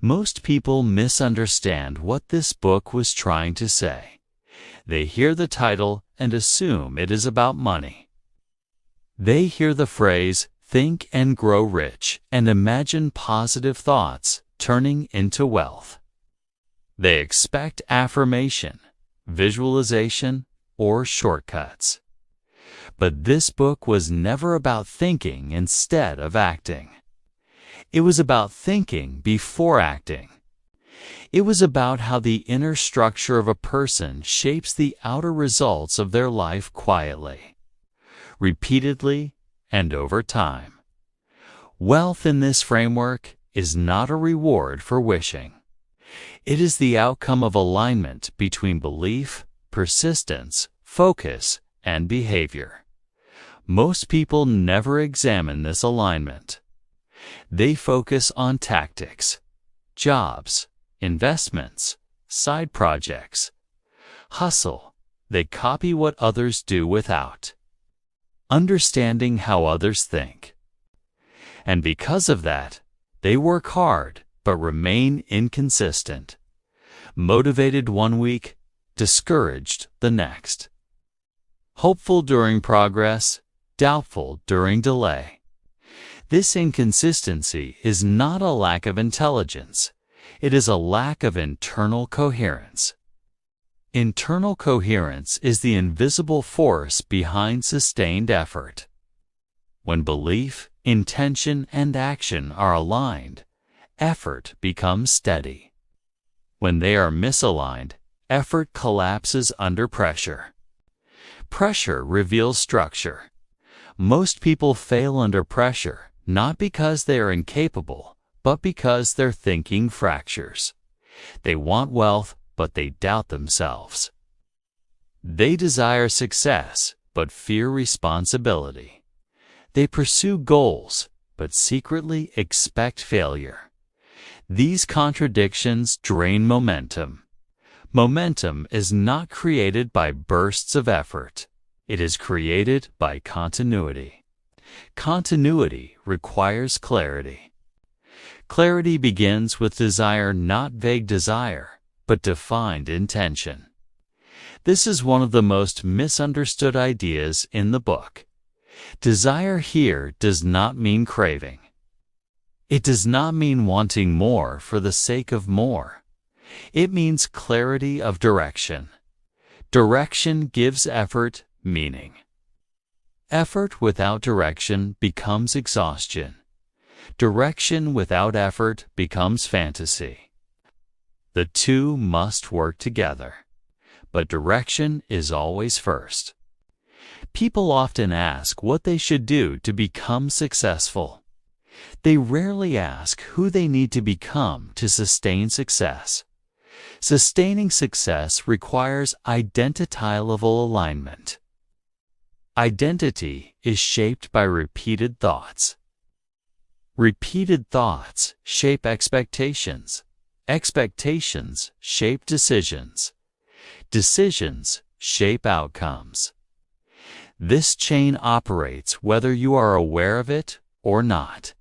Most people misunderstand what this book was trying to say. They hear the title and assume it is about money. They hear the phrase, "Think and grow rich," and imagine positive thoughts turning into wealth. They expect affirmation, visualization, or shortcuts. But this book was never about thinking instead of acting. It was about thinking before acting. It was about how the inner structure of a person shapes the outer results of their life quietly, repeatedly, and over time. Wealth in this framework is not a reward for wishing. It is the outcome of alignment between belief, persistence, focus, and behavior. Most people never examine this alignment. They focus on tactics, jobs, investments, side projects, hustle. They copy what others do without understanding how others think. And because of that, they work hard but remain inconsistent. Motivated one week, discouraged the next. Hopeful during progress, doubtful during delay. This inconsistency is not a lack of intelligence. It is a lack of internal coherence. Internal coherence is the invisible force behind sustained effort. When belief, intention, and action are aligned, effort becomes steady. When they are misaligned, effort collapses under pressure. Pressure reveals structure. Most people fail under pressure, not because they are incapable, but because their thinking fractures. They want wealth, but they doubt themselves. They desire success, but fear responsibility. They pursue goals, but secretly expect failure. These contradictions drain momentum. Momentum is not created by bursts of effort. It is created by continuity. Continuity requires clarity. Clarity begins with desire, not vague desire, but defined intention. This is one of the most misunderstood ideas in the book. Desire here does not mean craving. It does not mean wanting more for the sake of more. It means clarity of direction. Direction gives effort meaning. Effort without direction becomes exhaustion. Direction without effort becomes fantasy. The two must work together, but direction is always first. People often ask what they should do to become successful. They rarely ask who they need to become to sustain success. Sustaining success requires identity-level alignment. Identity is shaped by repeated thoughts. Repeated thoughts shape expectations. Expectations shape decisions. Decisions shape outcomes. This chain operates whether you are aware of it or not.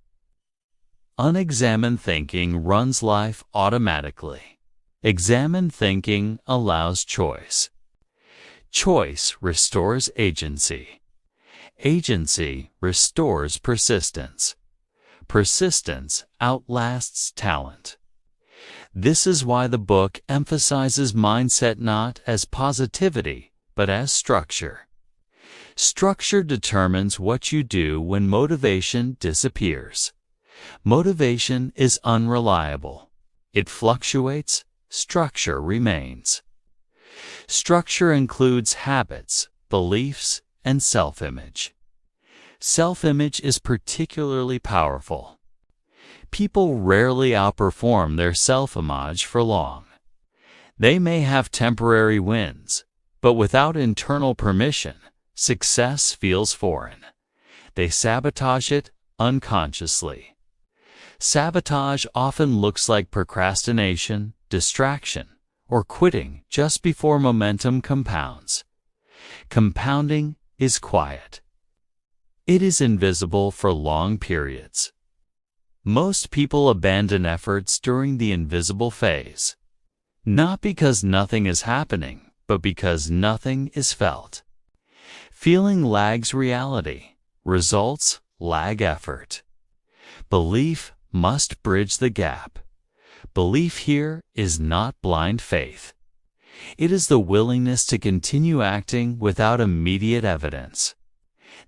Unexamined thinking runs life automatically. Examined thinking allows choice. Choice restores agency. Agency restores persistence. Persistence outlasts talent. This is why the book emphasizes mindset not as positivity, but as structure. Structure determines what you do when motivation disappears. Motivation is unreliable. It fluctuates. Structure remains. Structure includes habits, beliefs, and self-image. Self-image is particularly powerful. People rarely outperform their self-image for long. They may have temporary wins, but without internal permission, success feels foreign. They sabotage it unconsciously. Sabotage often looks like procrastination, distraction, or quitting just before momentum compounds. Compounding is quiet. It is invisible for long periods. Most people abandon efforts during the invisible phase, not because nothing is happening, but because nothing is felt. Feeling lags reality. Results lag effort. Belief must bridge the gap. Belief here is not blind faith. It is the willingness to continue acting without immediate evidence.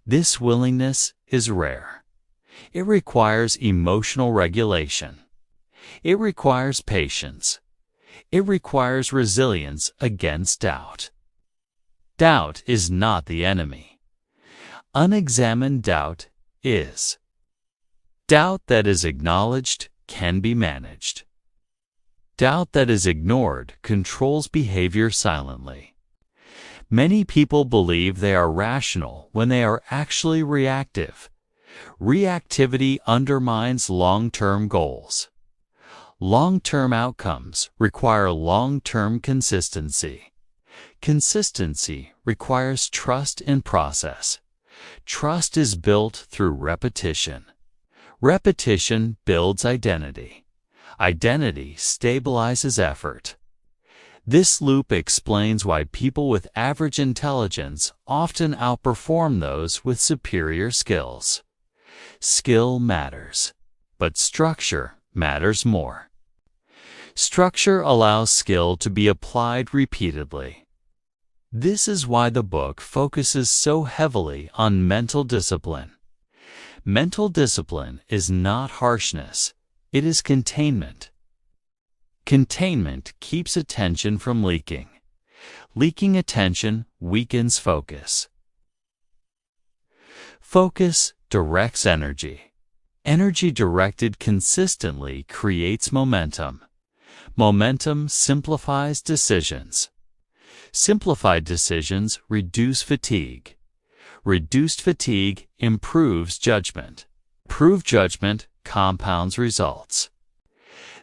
This willingness is rare. It requires emotional regulation. It requires patience. It requires resilience against doubt. Doubt is not the enemy. Unexamined doubt is. Doubt that is acknowledged can be managed. Doubt that is ignored controls behavior silently. Many people believe they are rational when they are actually reactive. Reactivity undermines long-term goals. Long-term outcomes require long-term consistency. Consistency requires trust in process. Trust is built through repetition. Repetition builds identity. Identity stabilizes effort. This loop explains why people with average intelligence often outperform those with superior skills. Skill matters, but structure matters more. Structure allows skill to be applied repeatedly. This is why the book focuses so heavily on mental discipline. Mental discipline is not harshness. It is containment. Containment keeps attention from leaking. Leaking attention weakens focus. Focus directs energy. Energy directed consistently creates momentum. Momentum simplifies decisions. Simplified decisions reduce fatigue. Reduced fatigue improves judgment. Improved judgment compounds results.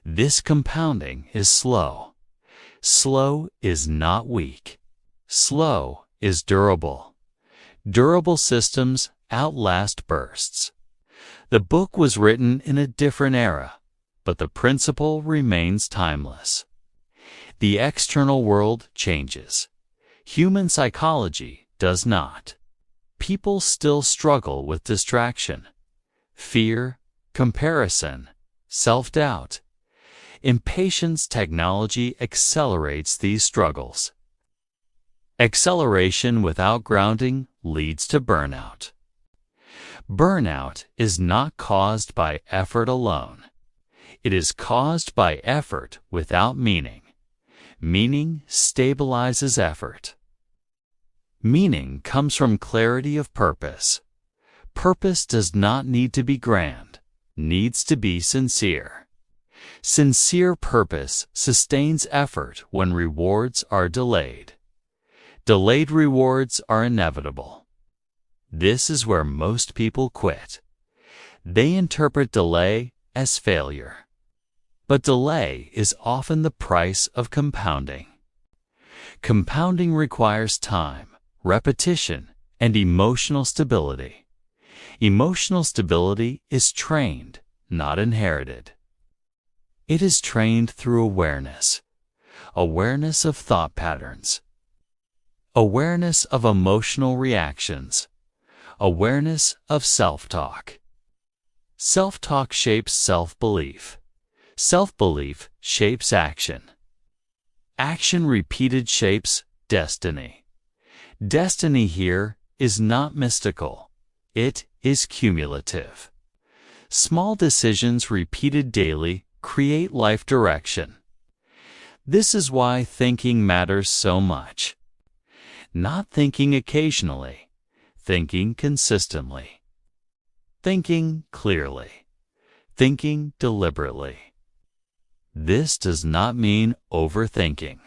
This compounding is slow. Slow is not weak. Slow is durable. Durable systems outlast bursts. The book was written in a different era, but the principle remains timeless. The external world changes. Human psychology does not. People still struggle with distraction, fear, comparison, self-doubt. Impatience technology accelerates these struggles. Acceleration without grounding leads to burnout. Burnout is not caused by effort alone. It is caused by effort without meaning. Meaning stabilizes effort. Meaning comes from clarity of purpose. Purpose does not need to be grand, needs to be sincere. Sincere purpose sustains effort when rewards are delayed. Delayed rewards are inevitable. This is where most people quit. They interpret delay as failure. But delay is often the price of compounding. Compounding requires time, repetition, and emotional stability. Emotional stability is trained, not inherited. It is trained through awareness. Awareness of thought patterns. Awareness of emotional reactions. Awareness of self-talk. Self-talk shapes self-belief. Self-belief shapes action. Action repeated shapes destiny. Destiny here is not mystical. It is cumulative. Small decisions repeated daily create life direction. This is why thinking matters so much. Not thinking occasionally, thinking consistently. Thinking clearly. Thinking deliberately. This does not mean overthinking.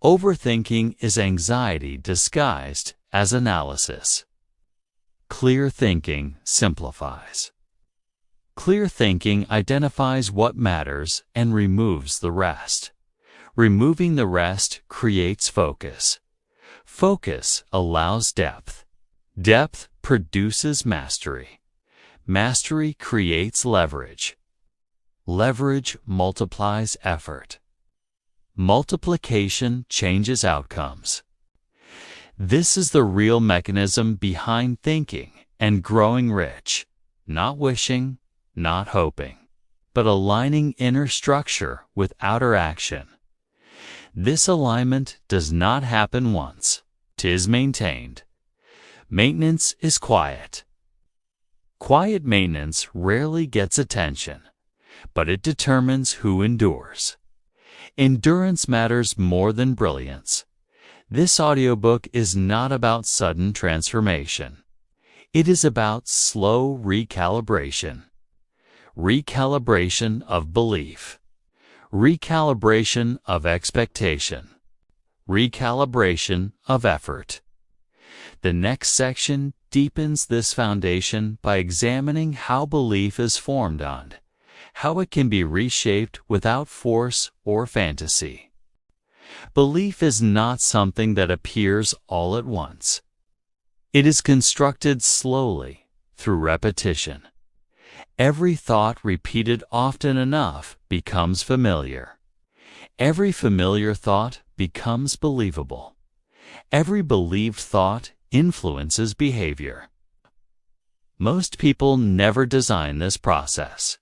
Overthinking is anxiety disguised as analysis. Clear thinking simplifies. Clear thinking identifies what matters and removes the rest. Removing the rest creates focus. Focus allows depth. Depth produces mastery. Mastery creates leverage. Leverage multiplies effort. Multiplication changes outcomes. This is the real mechanism behind thinking and growing rich, not wishing, not hoping, but aligning inner structure with outer action. This alignment does not happen once. 'Tis maintained. Maintenance is quiet. Quiet maintenance rarely gets attention, but it determines who endures. Endurance matters more than brilliance. This audiobook is not about sudden transformation. It is about slow recalibration. Recalibration of belief. Recalibration of expectation. Recalibration of effort. The next section deepens this foundation by examining how belief is formed and how it can be reshaped without force or fantasy. Belief is not something that appears all at once. It is constructed slowly through repetition. Every thought repeated often enough becomes familiar. Every familiar thought becomes believable. Every believed thought influences behavior. Most people never design this process.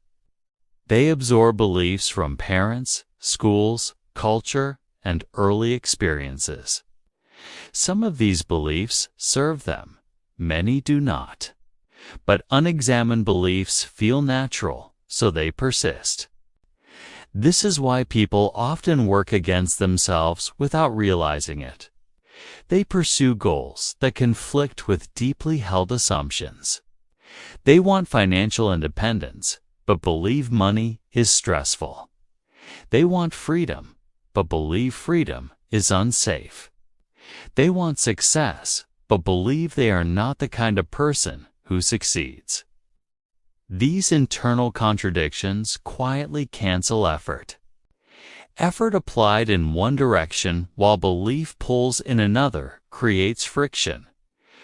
They absorb beliefs from parents, schools, culture, and early experiences. Some of these beliefs serve them, many do not. But unexamined beliefs feel natural, so they persist. This is why people often work against themselves without realizing it. They pursue goals that conflict with deeply held assumptions. They want financial independence, but believe money is stressful. They want freedom, but believe freedom is unsafe. They want success, but believe they are not the kind of person who succeeds. These internal contradictions quietly cancel effort. Effort applied in one direction while belief pulls in another creates friction.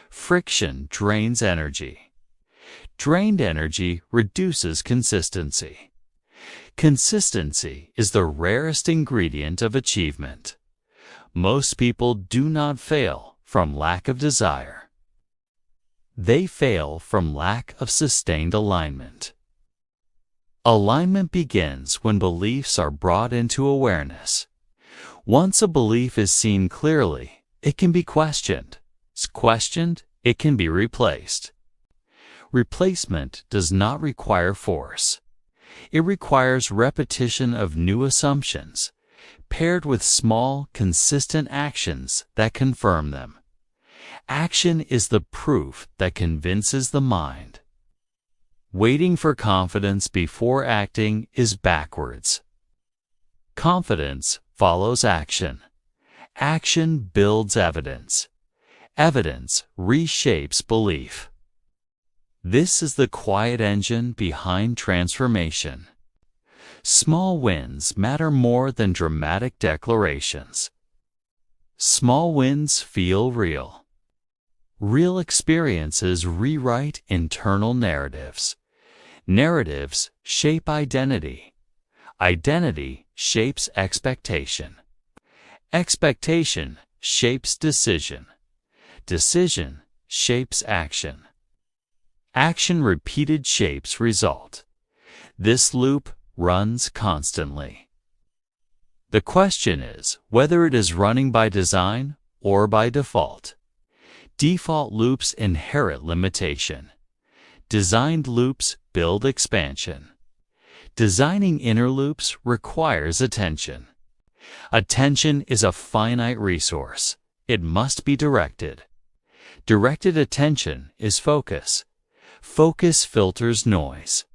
Friction drains energy. Drained energy reduces consistency. Consistency is the rarest ingredient of achievement. Most people do not fail from lack of desire. They fail from lack of sustained alignment. Alignment begins when beliefs are brought into awareness. Once a belief is seen clearly, it can be questioned. Questioned, it can be replaced. Replacement does not require force. It requires repetition of new assumptions, paired with small, consistent actions that confirm them. Action is the proof that convinces the mind. Waiting for confidence before acting is backwards. Confidence follows action. Action builds evidence. Evidence reshapes belief. This is the quiet engine behind transformation. Small wins matter more than dramatic declarations. Small wins feel real. Real experiences rewrite internal narratives. Narratives shape identity. Identity shapes expectation. Expectation shapes decision. Decision shapes action. Action repeated shapes result. This loop runs constantly. The question is whether it is running by design or by default. Default loops inherit limitation. Designed loops build expansion. Designing inner loops requires attention. Attention is a finite resource. It must be directed. Directed attention is focus. Focus filters noise.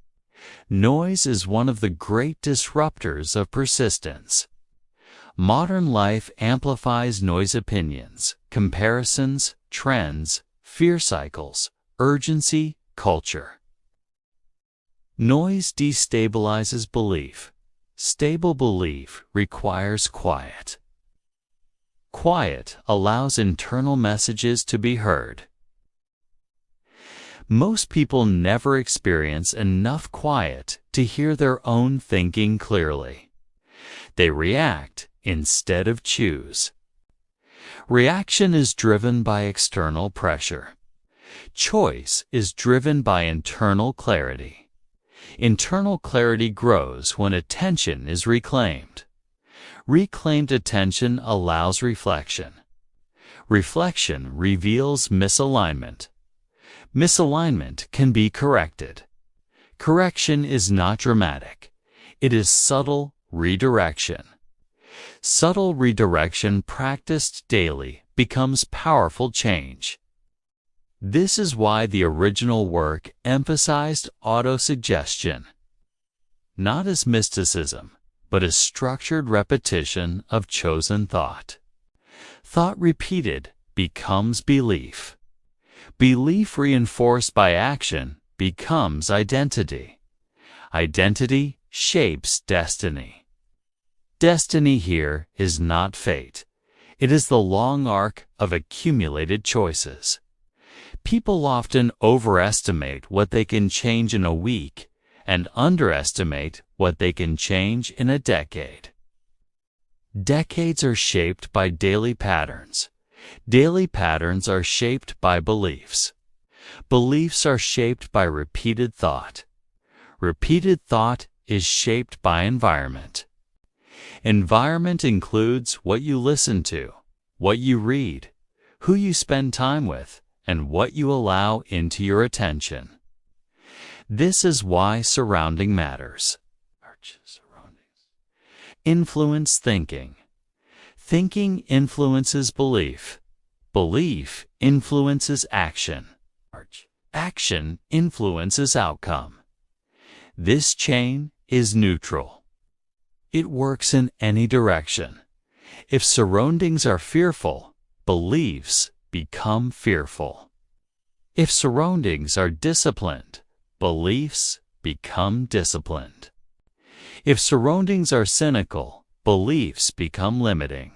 Noise is one of the great disruptors of persistence. Modern life amplifies noise opinions, comparisons, trends, fear cycles, urgency, culture. Noise destabilizes belief. Stable belief requires quiet. Quiet allows internal messages to be heard. Most people never experience enough quiet to hear their own thinking clearly. They react instead of choose. Reaction is driven by external pressure. Choice is driven by internal clarity. Internal clarity grows when attention is reclaimed. Reclaimed attention allows reflection. Reflection reveals misalignment. Misalignment can be corrected. Correction is not dramatic. It is subtle redirection. Subtle redirection practiced daily becomes powerful change. This is why the original work emphasized autosuggestion, not as mysticism, but as structured repetition of chosen thought. Thought repeated becomes belief. Belief reinforced by action becomes identity. Identity shapes destiny. Destiny here is not fate. It is the long arc of accumulated choices. People often overestimate what they can change in a week and underestimate what they can change in a decade. Decades are shaped by daily patterns. Daily patterns are shaped by beliefs. Beliefs are shaped by repeated thought. Repeated thought is shaped by environment. Environment includes what you listen to, what you read, who you spend time with, and what you allow into your attention. This is why surrounding matters. Influence thinking. Thinking influences belief. Belief influences action. Action influences outcome. This chain is neutral. It works in any direction. If surroundings are fearful, beliefs become fearful. If surroundings are disciplined, beliefs become disciplined. If surroundings are cynical, beliefs become limiting.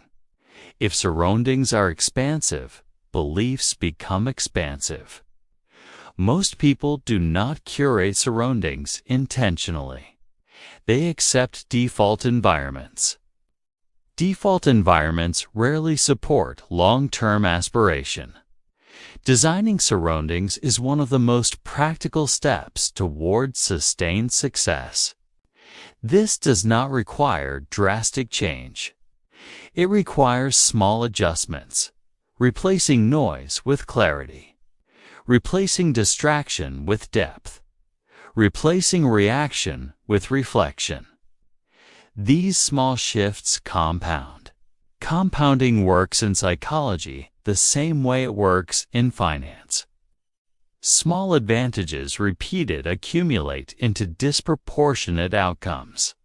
If surroundings are expansive, beliefs become expansive. Most people do not curate surroundings intentionally. They accept default environments. Default environments rarely support long-term aspiration. Designing surroundings is one of the most practical steps toward sustained success. This does not require drastic change. It requires small adjustments, replacing noise with clarity, replacing distraction with depth, replacing reaction with reflection. These small shifts compound. Compounding works in psychology the same way it works in finance. Small advantages repeated accumulate into disproportionate outcomes.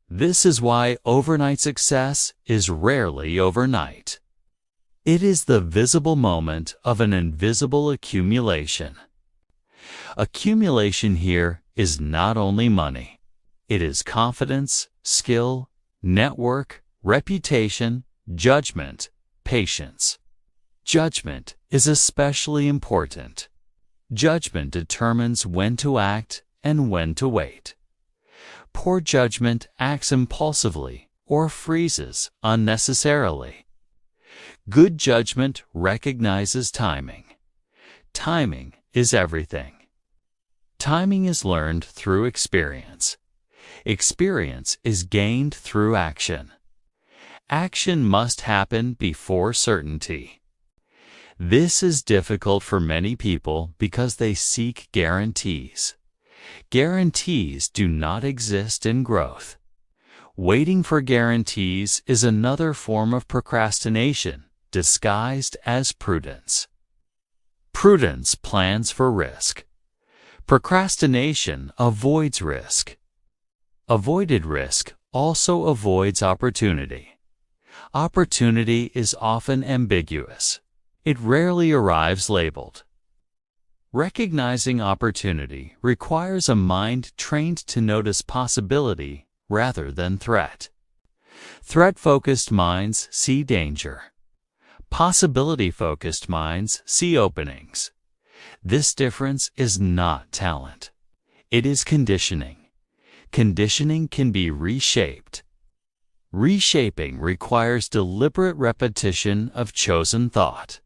This is why overnight success is rarely overnight. It is the visible moment of an invisible accumulation. Accumulation here is not only money. It is confidence, skill, network, reputation, judgment, patience. Judgment is especially important. Judgment determines when to act and when to wait. Poor judgment acts impulsively or freezes unnecessarily. Good judgment recognizes timing. Timing is everything. Timing is learned through experience. Experience is gained through action. Action must happen before certainty. This is difficult for many people because they seek guarantees. Guarantees do not exist in growth. Waiting for guarantees is another form of procrastination disguised as prudence. Prudence plans for risk. Procrastination avoids risk. Avoided risk also avoids opportunity. Opportunity is often ambiguous. It rarely arrives labeled. Recognizing opportunity requires a mind trained to notice possibility rather than threat. Threat-focused minds see danger. Possibility-focused minds see openings. This difference is not talent. It is conditioning. Conditioning can be reshaped. Reshaping requires deliberate repetition of chosen thought.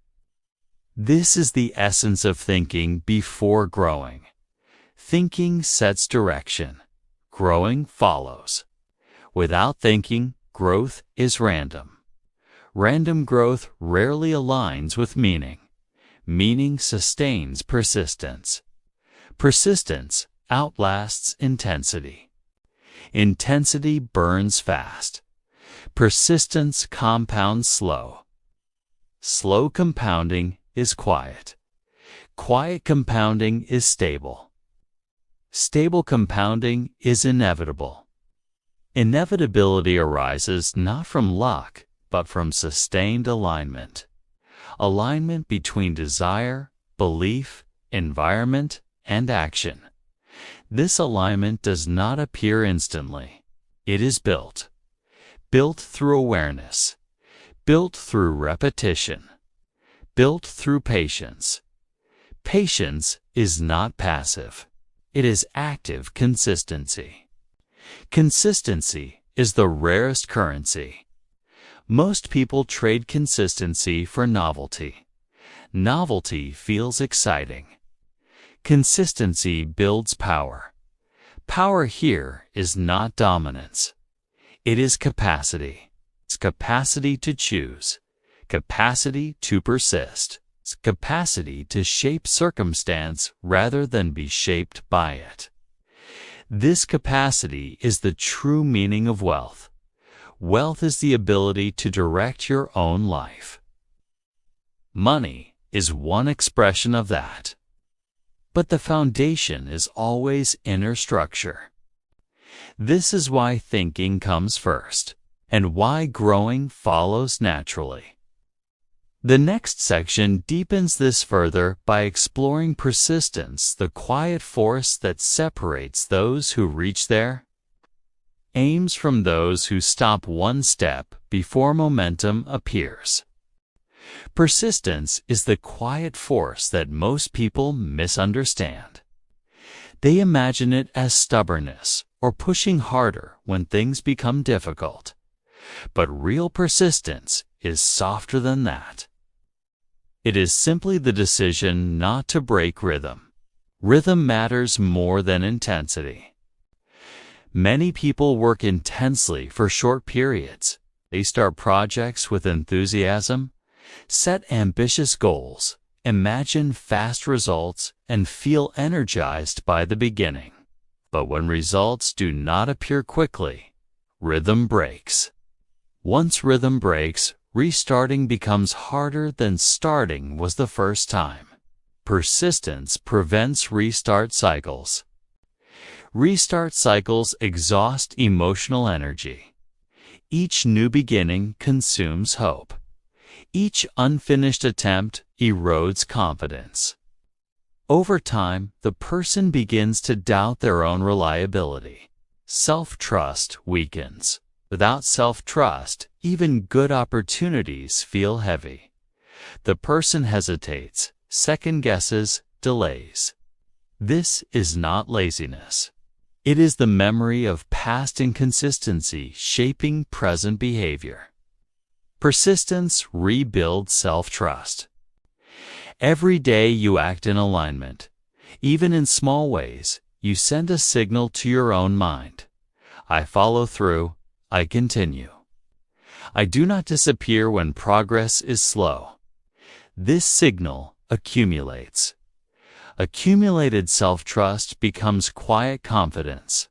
This is the essence of thinking before growing. Thinking sets direction. Growing follows. Without thinking, growth is random. Random growth rarely aligns with meaning. Meaning sustains persistence. Persistence outlasts intensity. Intensity burns fast. Persistence compounds slow. Slow compounding is quiet. Quiet compounding is stable. Stable compounding is inevitable. Inevitability arises not from luck, but from sustained alignment. Alignment between desire, belief, environment, and action. This alignment does not appear instantly. It is built. Built through awareness. Built through repetition. Built through patience. Patience is not passive. It is active consistency. Consistency is the rarest currency. Most people trade consistency for novelty. Novelty feels exciting. Consistency builds power. Power here is not dominance. It is capacity. It's capacity to choose. Capacity to persist. It's capacity to shape circumstance rather than be shaped by it. This capacity is the true meaning of wealth. Wealth is the ability to direct your own life. Money is one expression of that. But the foundation is always inner structure. This is why thinking comes first, and why growing follows naturally. The next section deepens this further by exploring persistence, the quiet force that separates those who reach their aims from those who stop one step before momentum appears. Persistence is the quiet force that most people misunderstand. They imagine it as stubbornness or pushing harder when things become difficult. But real persistence is softer than that. It is simply the decision not to break rhythm. Rhythm matters more than intensity. Many people work intensely for short periods. They start projects with enthusiasm, set ambitious goals, imagine fast results, and feel energized by the beginning. But when results do not appear quickly, rhythm breaks. Once rhythm breaks, restarting becomes harder than starting was the first time. Persistence prevents restart cycles. Restart cycles exhaust emotional energy. Each new beginning consumes hope. Each unfinished attempt erodes confidence. Over time, the person begins to doubt their own reliability. Self-trust weakens. Without self-trust, even good opportunities feel heavy. The person hesitates, second-guesses, delays. This is not laziness. It is the memory of past inconsistency shaping present behavior. Persistence rebuilds self-trust. Every day you act in alignment. Even in small ways, you send a signal to your own mind. I follow through. I continue. I do not disappear when progress is slow. This signal accumulates. Accumulated self-trust becomes quiet confidence.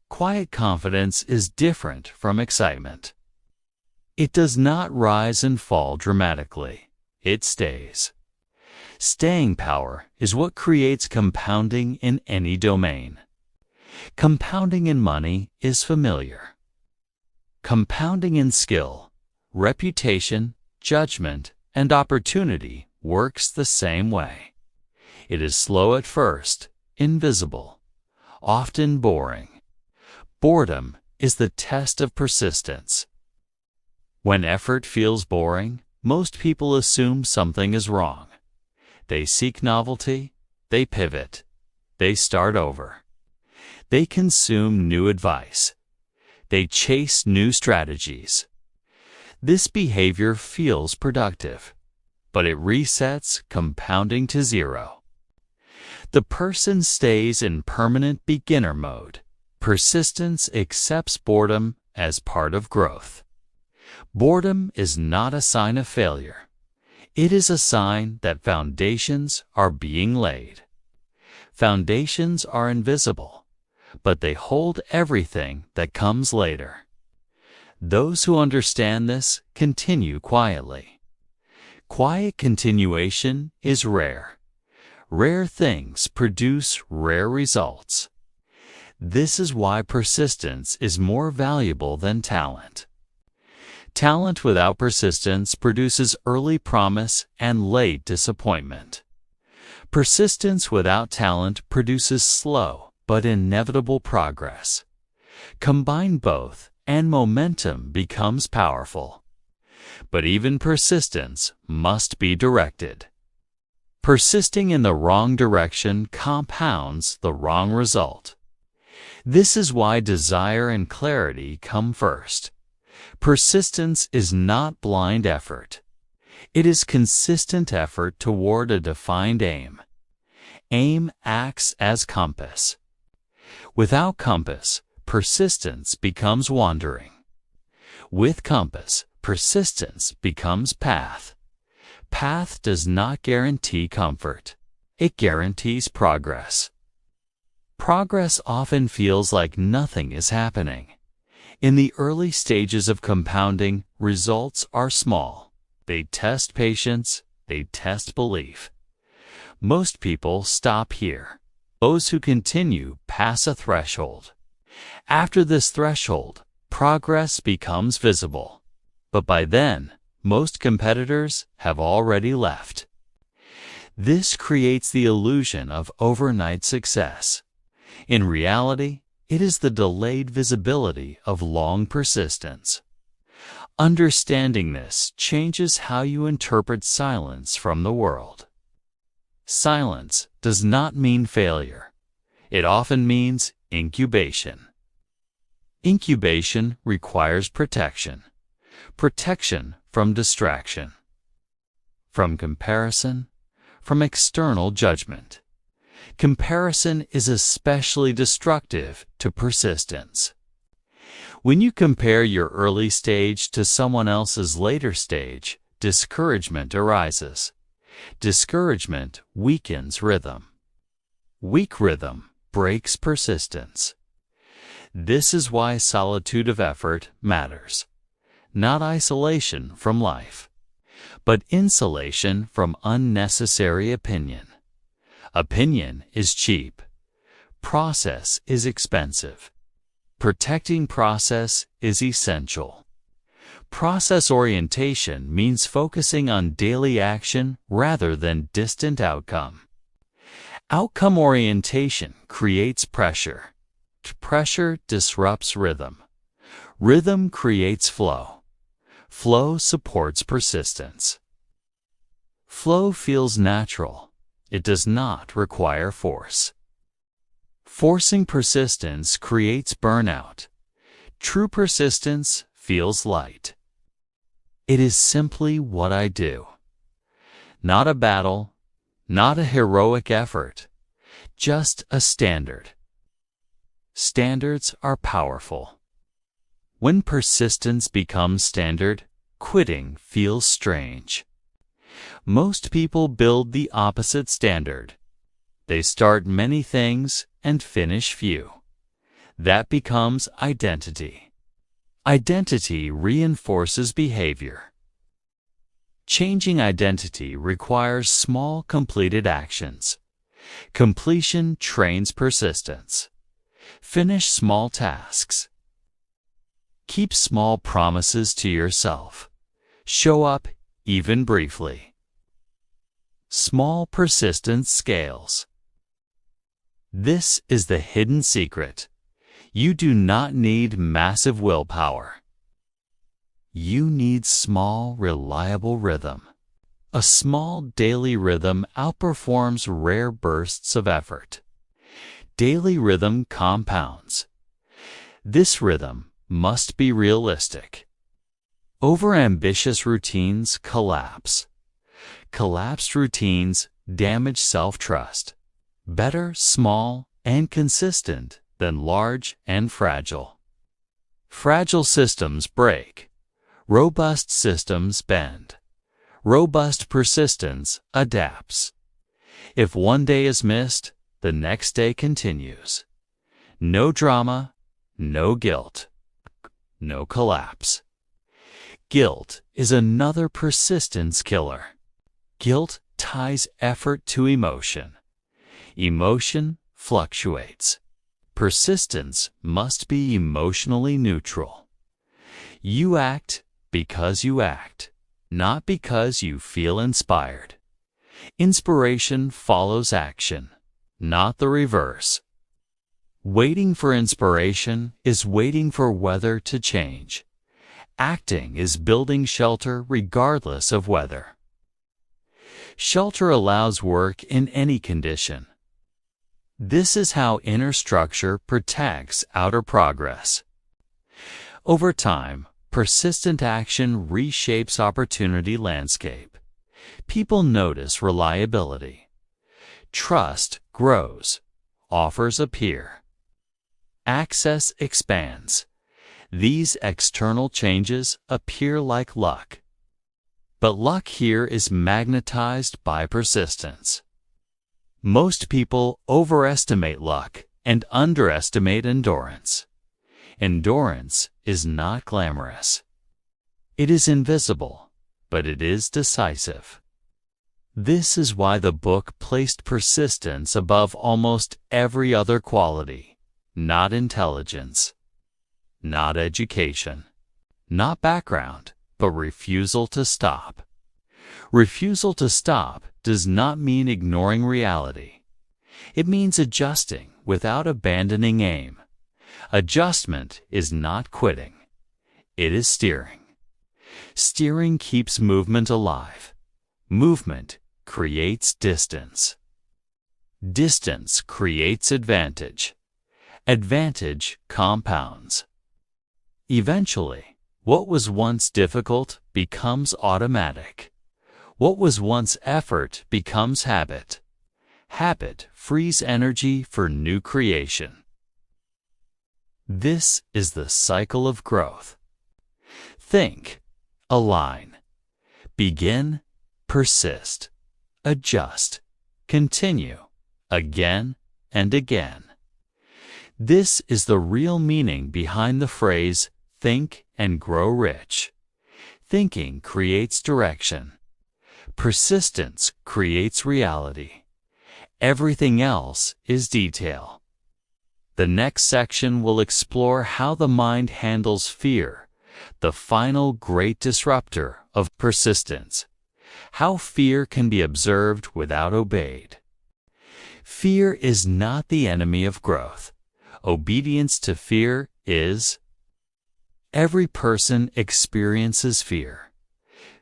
Quiet confidence is different from excitement. It does not rise and fall dramatically. It stays. Staying power is what creates compounding in any domain. Compounding in money is familiar. Compounding in skill, reputation, judgment, and opportunity works the same way. It is slow at first, invisible, often boring. Boredom is the test of persistence. When effort feels boring, most people assume something is wrong. They seek novelty, they pivot, they start over. They consume new advice. They chase new strategies. This behavior feels productive, but it resets, compounding to zero. The person stays in permanent beginner mode. Persistence accepts boredom as part of growth. Boredom is not a sign of failure. It is a sign that foundations are being laid. Foundations are invisible, but they hold everything that comes later. Those who understand this continue quietly. Quiet continuation is rare. Rare things produce rare results. This is why persistence is more valuable than talent. Talent without persistence produces early promise and late disappointment. Persistence without talent produces slow but inevitable progress. Combine both, and momentum becomes powerful. But even persistence must be directed. Persisting in the wrong direction compounds the wrong result. This is why desire and clarity come first. Persistence is not blind effort. It is consistent effort toward a defined aim. Aim acts as compass. Without compass, persistence becomes wandering. With compass, persistence becomes path. Path does not guarantee comfort. It guarantees progress. Progress often feels like nothing is happening. In the early stages of compounding, results are small. They test patience, they test belief. Most people stop here. Those who continue pass a threshold. After this threshold, progress becomes visible. But by then, most competitors have already left. This creates the illusion of overnight success. In reality, it is the delayed visibility of long persistence. Understanding this changes how you interpret silence from the world. Silence does not mean failure. It often means incubation. Incubation requires protection. Protection from distraction, from comparison, from external judgment. Comparison is especially destructive to persistence. When you compare your early stage to someone else's later stage, discouragement arises. Discouragement weakens rhythm. Weak rhythm breaks persistence. This is why solitude of effort matters. Not isolation from life, but insulation from unnecessary opinion. Opinion is cheap. Process is expensive. Protecting process is essential. Process orientation means focusing on daily action rather than distant outcome. Outcome orientation creates pressure. Pressure disrupts rhythm. Rhythm creates flow. Flow supports persistence. Flow feels natural. It does not require force. Forcing persistence creates burnout. True persistence feels light. It is simply what I do. Not a battle, not a heroic effort, just a standard. Standards are powerful. When persistence becomes standard, quitting feels strange. Most people build the opposite standard. They start many things and finish few. That becomes identity. Identity reinforces behavior. Changing identity requires small completed actions. Completion trains persistence. Finish small tasks. Keep small promises to yourself. Show up even briefly. Small persistence scales. This is the hidden secret. You do not need massive willpower. You need small, reliable rhythm. A small daily rhythm outperforms rare bursts of effort. daily rhythm compounds. This rhythm must be realistic. Overambitious routines collapse. Collapsed routines damage self-trust. Better small and consistent than large and fragile. Fragile systems break. Robust systems bend. Robust persistence adapts. If one day is missed, the next day continues. No drama, no guilt, no collapse. Guilt is another persistence killer. Guilt ties effort to emotion. Emotion fluctuates. Persistence must be emotionally neutral. You act because you act, not because you feel inspired. Inspiration follows action, not the reverse. Waiting for inspiration is waiting for weather to change. Acting is building shelter regardless of weather. Shelter allows work in any condition. This is how inner structure protects outer progress. Over time, persistent action reshapes opportunity landscape. People notice reliability. Trust grows. Offers appear. Access expands. These external changes appear like luck. But luck here is magnetized by persistence. Most people overestimate luck and underestimate endurance. Endurance is not glamorous. It is invisible, but it is decisive. This is why the book placed persistence above almost every other quality. Not intelligence, not education, not background, but refusal to stop. Refusal to stop does not mean ignoring reality. It means adjusting without abandoning aim. Adjustment is not quitting. It is steering. Steering keeps movement alive. Movement creates distance. Distance creates advantage. Advantage compounds. Eventually, what was once difficult becomes automatic. What was once effort becomes habit. Habit frees energy for new creation. This is the cycle of growth. Think, align, begin, persist, adjust, continue, again and again. This is the real meaning behind the phrase, think and grow rich. Thinking creates direction. Persistence creates reality. Everything else is detail. The next section will explore how the mind handles fear, the final great disruptor of persistence. How fear can be observed without obeyed. Fear is not the enemy of growth. Obedience to fear is. Every person experiences fear.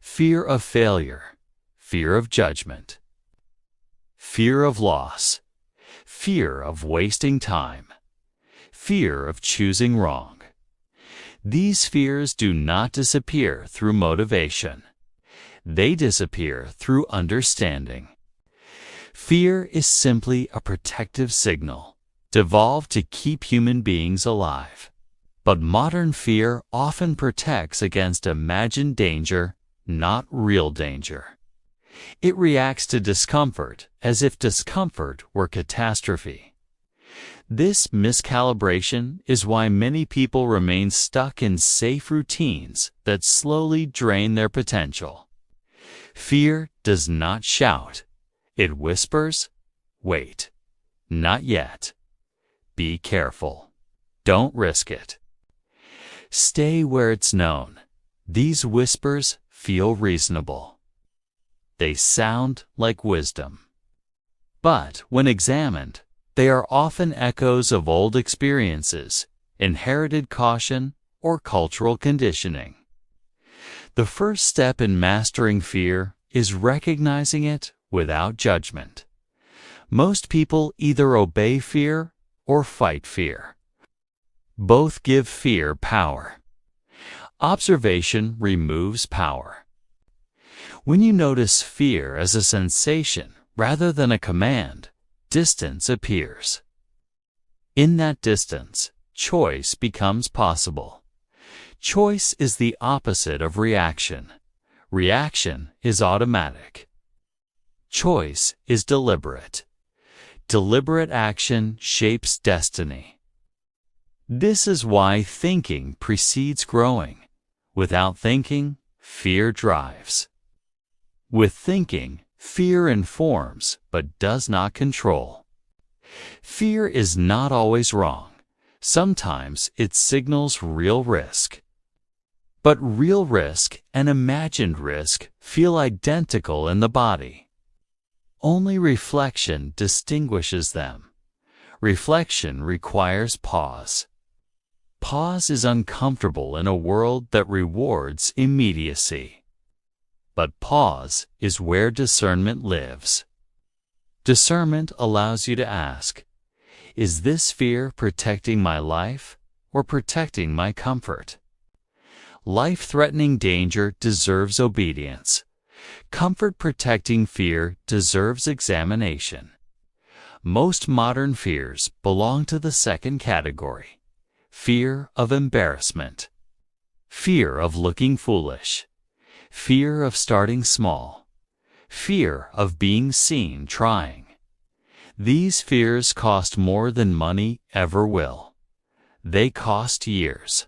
Fear of failure, fear of judgment, fear of loss, fear of wasting time, fear of choosing wrong. These fears do not disappear through motivation. They disappear through understanding. Fear is simply a protective signal, evolved to keep human beings alive. But modern fear often protects against imagined danger, not real danger. It reacts to discomfort as if discomfort were catastrophe. This miscalibration is why many people remain stuck in safe routines that slowly drain their potential. Fear does not shout. It whispers, wait, not yet. Be careful. Don't risk it. Stay where it's known. These whispers feel reasonable. They sound like wisdom. But when examined, they are often echoes of old experiences, inherited caution, or cultural conditioning. The first step in mastering fear is recognizing it without judgment. Most people either obey fear or fight fear. Both give fear power. Observation removes power. When you notice fear as a sensation rather than a command, distance appears. In that distance, choice becomes possible. Choice is the opposite of reaction. Reaction is automatic. Choice is deliberate. Deliberate action shapes destiny. This is why thinking precedes growing. Without thinking, fear drives. With thinking, fear informs but does not control. Fear is not always wrong. Sometimes it signals real risk. But real risk and imagined risk feel identical in the body. Only reflection distinguishes them. Reflection requires pause. Pause is uncomfortable in a world that rewards immediacy. But pause is where discernment lives. Discernment allows you to ask, is this fear protecting my life or protecting my comfort? Life-threatening danger deserves obedience. Comfort-protecting fear deserves examination. Most modern fears belong to the second category. Fear of embarrassment. Fear of looking foolish. Fear of starting small. Fear of being seen trying. These fears cost more than money ever will. They cost years.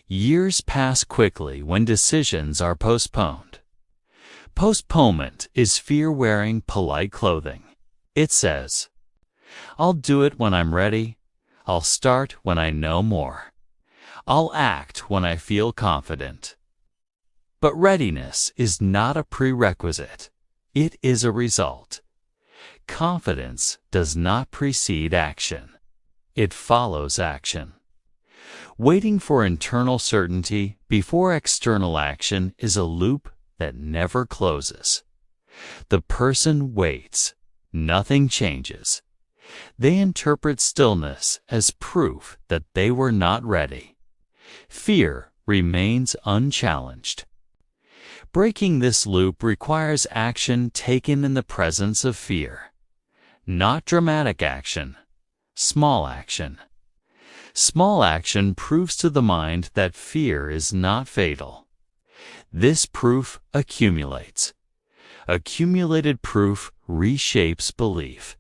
Years pass quickly when decisions are postponed. Postponement is fear wearing polite clothing. It says, I'll do it when I'm ready. I'll start when I know more. I'll act when I feel confident. But readiness is not a prerequisite. It is a result. Confidence does not precede action. It follows action. Waiting for internal certainty before external action is a loop that never closes. The person waits. Nothing changes. They interpret stillness as proof that they were not ready. Fear remains unchallenged. Breaking this loop requires action taken in the presence of fear. Not dramatic action, small action. Small action proves to the mind that fear is not fatal. This proof accumulates. Accumulated proof reshapes belief.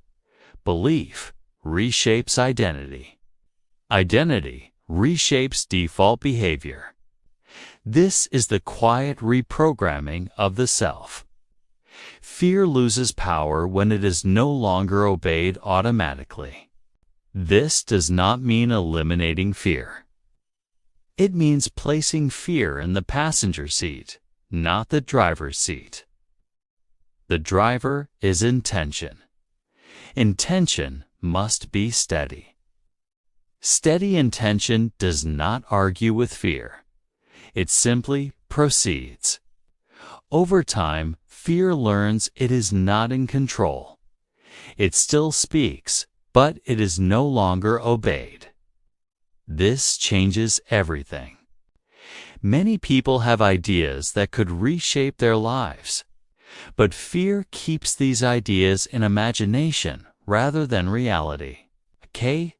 Belief reshapes identity. Identity reshapes default behavior. This is the quiet reprogramming of the self. Fear loses power when it is no longer obeyed automatically. This does not mean eliminating fear. It means placing fear in the passenger seat, not the driver's seat. The driver is intention. Intention must be steady. Steady intention does not argue with fear. It simply proceeds. Over time, fear learns it is not in control. It still speaks, but it is no longer obeyed. This changes everything. Many people have ideas that could reshape their lives, but fear keeps these ideas in imagination rather than reality. Okay?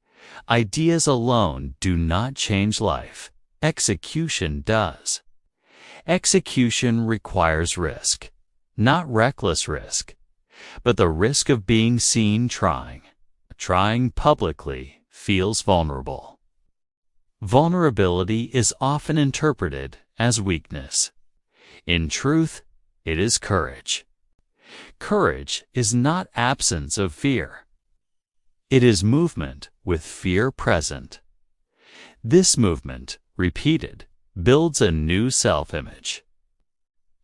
Ideas alone do not change life. Execution does. Execution requires risk, not reckless risk, but the risk of being seen trying. Trying publicly feels vulnerable. Vulnerability is often interpreted as weakness. In truth, it is courage. Courage is not absence of fear. It is movement with fear present. This movement, repeated, builds a new self-image.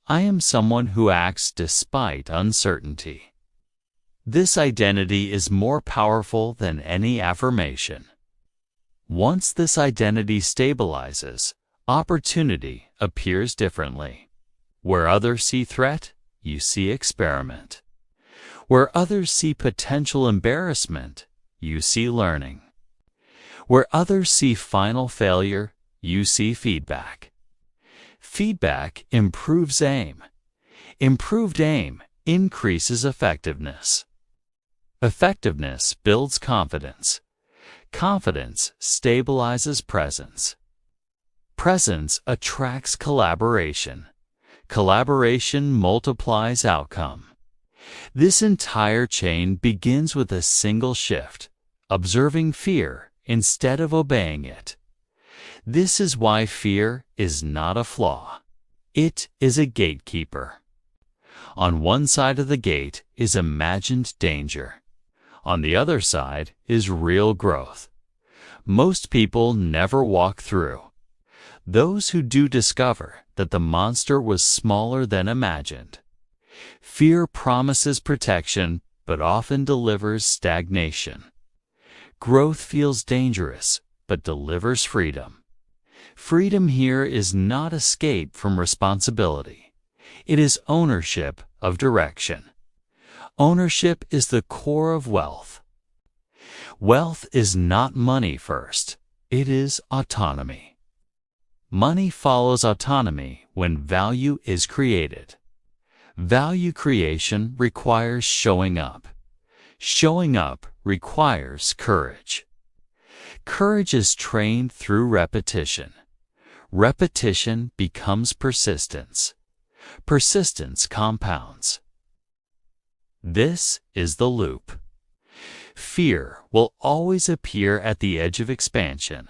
I am someone who acts despite uncertainty. This identity is more powerful than any affirmation. Once this identity stabilizes, opportunity appears differently. Where others see threat, you see experiment. Where others see potential embarrassment, you see learning. Where others see final failure, you see feedback. Feedback improves aim. Improved aim increases effectiveness. Effectiveness builds confidence. Confidence stabilizes presence. Presence attracts collaboration. Collaboration multiplies outcome. This entire chain begins with a single shift, observing fear instead of obeying it. This is why fear is not a flaw. It is a gatekeeper. On one side of the gate is imagined danger. On the other side is real growth. Most people never walk through. Those who do discover that the monster was smaller than imagined. Fear promises protection, but often delivers stagnation. Growth feels dangerous, but delivers freedom. Freedom here is not escape from responsibility. It is ownership of direction. Ownership is the core of wealth. Wealth is not money first. It is autonomy. Money follows autonomy when value is created. Value creation requires showing up. Showing up requires courage. Courage is trained through repetition. Repetition becomes persistence. Persistence compounds. This is the loop. Fear will always appear at the edge of expansion.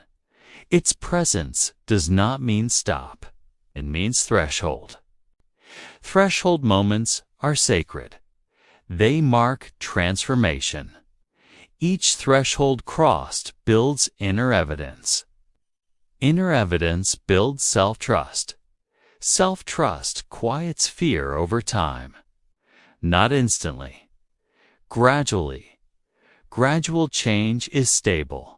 Its presence does not mean stop. It means threshold. Threshold moments are sacred. They mark transformation. Each threshold crossed builds inner evidence. Inner evidence builds self-trust. Self-trust quiets fear over time. Not instantly. Gradually. Gradual change is stable.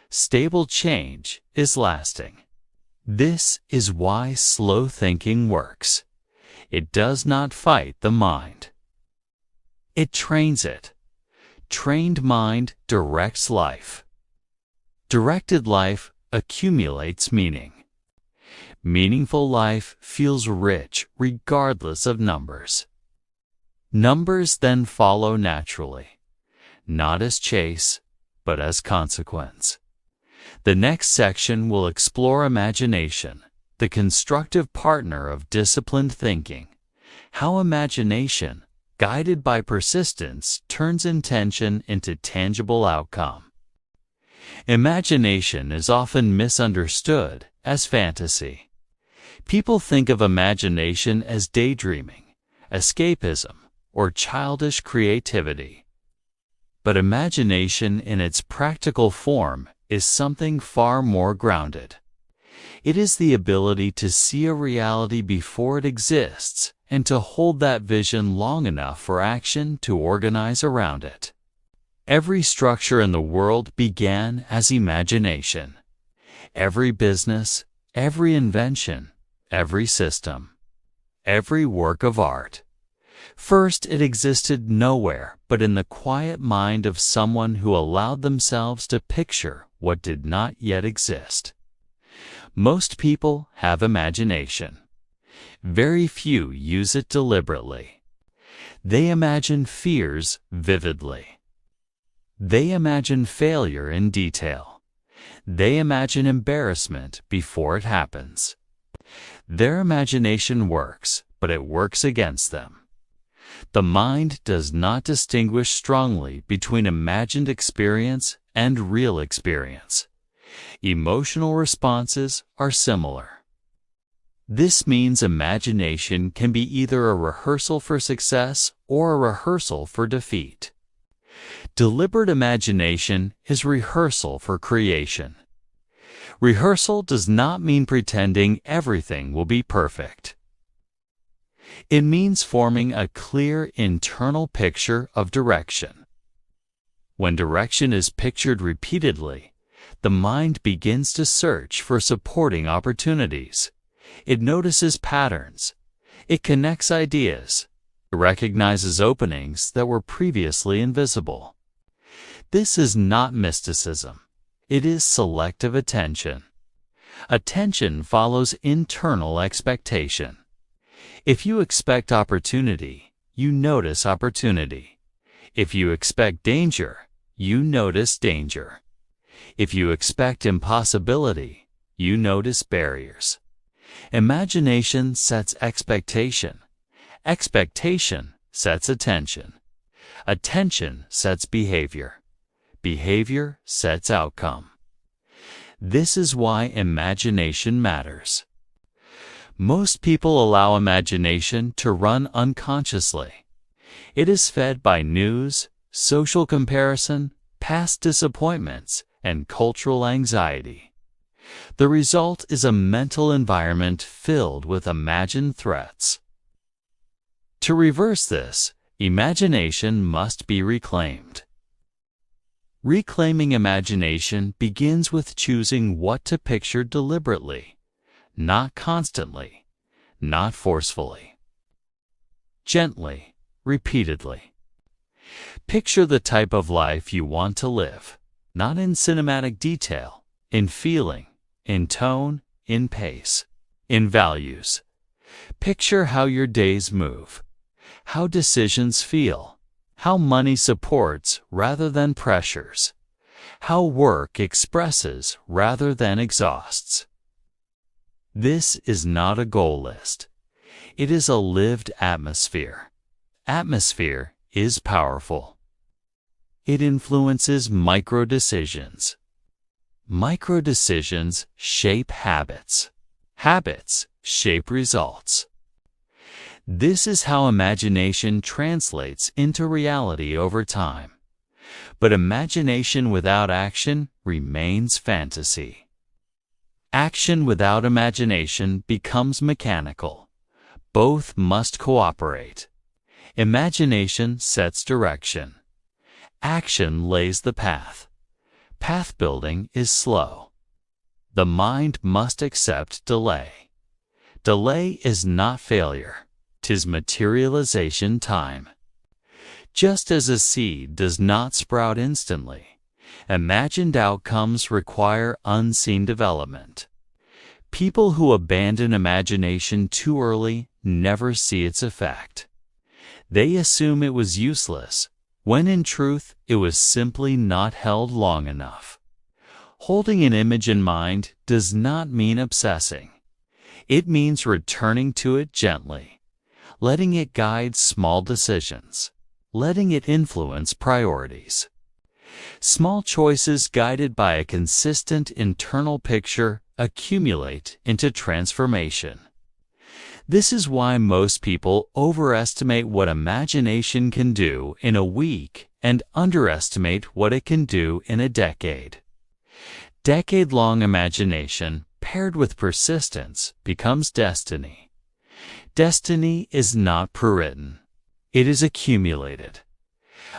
Stable change is lasting. This is why slow thinking works. It does not fight the mind. It trains it. Trained mind directs life. Directed life accumulates meaning. Meaningful life feels rich regardless of numbers. Numbers then follow naturally, not as chase, but as consequence. The next section will explore imagination, the constructive partner of disciplined thinking. How imagination, guided by persistence, turns intention into tangible outcome. Imagination is often misunderstood as fantasy. People think of imagination as daydreaming, escapism, or childish creativity. But imagination in its practical form is something far more grounded. It is the ability to see a reality before it exists and to hold that vision long enough for action to organize around it. Every structure in the world began as imagination. Every business, every invention, every system, every work of art. First, it existed nowhere but in the quiet mind of someone who allowed themselves to picture what did not yet exist. Most people have imagination. Very few use it deliberately. They imagine fears vividly. They imagine failure in detail. They imagine embarrassment before it happens. Their imagination works, but it works against them. The mind does not distinguish strongly between imagined experience and real experience. Emotional responses are similar. This means imagination can be either a rehearsal for success or a rehearsal for defeat. Deliberate imagination is rehearsal for creation. Rehearsal does not mean pretending everything will be perfect. It means forming a clear internal picture of direction. When direction is pictured repeatedly, the mind begins to search for supporting opportunities. It notices patterns. It connects ideas. It recognizes openings that were previously invisible. This is not mysticism. It is selective attention. Attention follows internal expectation. If you expect opportunity, you notice opportunity. If you expect danger, you notice danger. If you expect impossibility, you notice barriers. Imagination sets expectation. Expectation sets attention. Attention sets behavior. Behavior sets outcome. This is why imagination matters. Most people allow imagination to run unconsciously. It is fed by news, social comparison, past disappointments, and cultural anxiety. The result is a mental environment filled with imagined threats. To reverse this, imagination must be reclaimed. Reclaiming imagination begins with choosing what to picture deliberately, not constantly, not forcefully. Gently, repeatedly. Picture the type of life you want to live, not in cinematic detail, in feeling, in tone, in pace, in values. Picture how your days move, how decisions feel, how money supports rather than pressures, how work expresses rather than exhausts. This is not a goal list. It is a lived atmosphere. Atmosphere is powerful. It influences micro-decisions. Micro-decisions shape habits. Habits shape results. This is how imagination translates into reality over time. But imagination without action remains fantasy. Action without imagination becomes mechanical. Both must cooperate. Imagination sets direction. Action lays the path. Path building is slow. The mind must accept delay. Delay is not failure. 'Tis materialization time. Just as a seed does not sprout instantly, imagined outcomes require unseen development. People who abandon imagination too early never see its effect. They assume it was useless, when in truth it was simply not held long enough. Holding an image in mind does not mean obsessing. It means returning to it gently, letting it guide small decisions, letting it influence priorities. Small choices guided by a consistent internal picture accumulate into transformation. This is why most people overestimate what imagination can do in a week and underestimate what it can do in a decade. Decade-long imagination paired with persistence becomes destiny. Destiny is not prewritten. It is accumulated.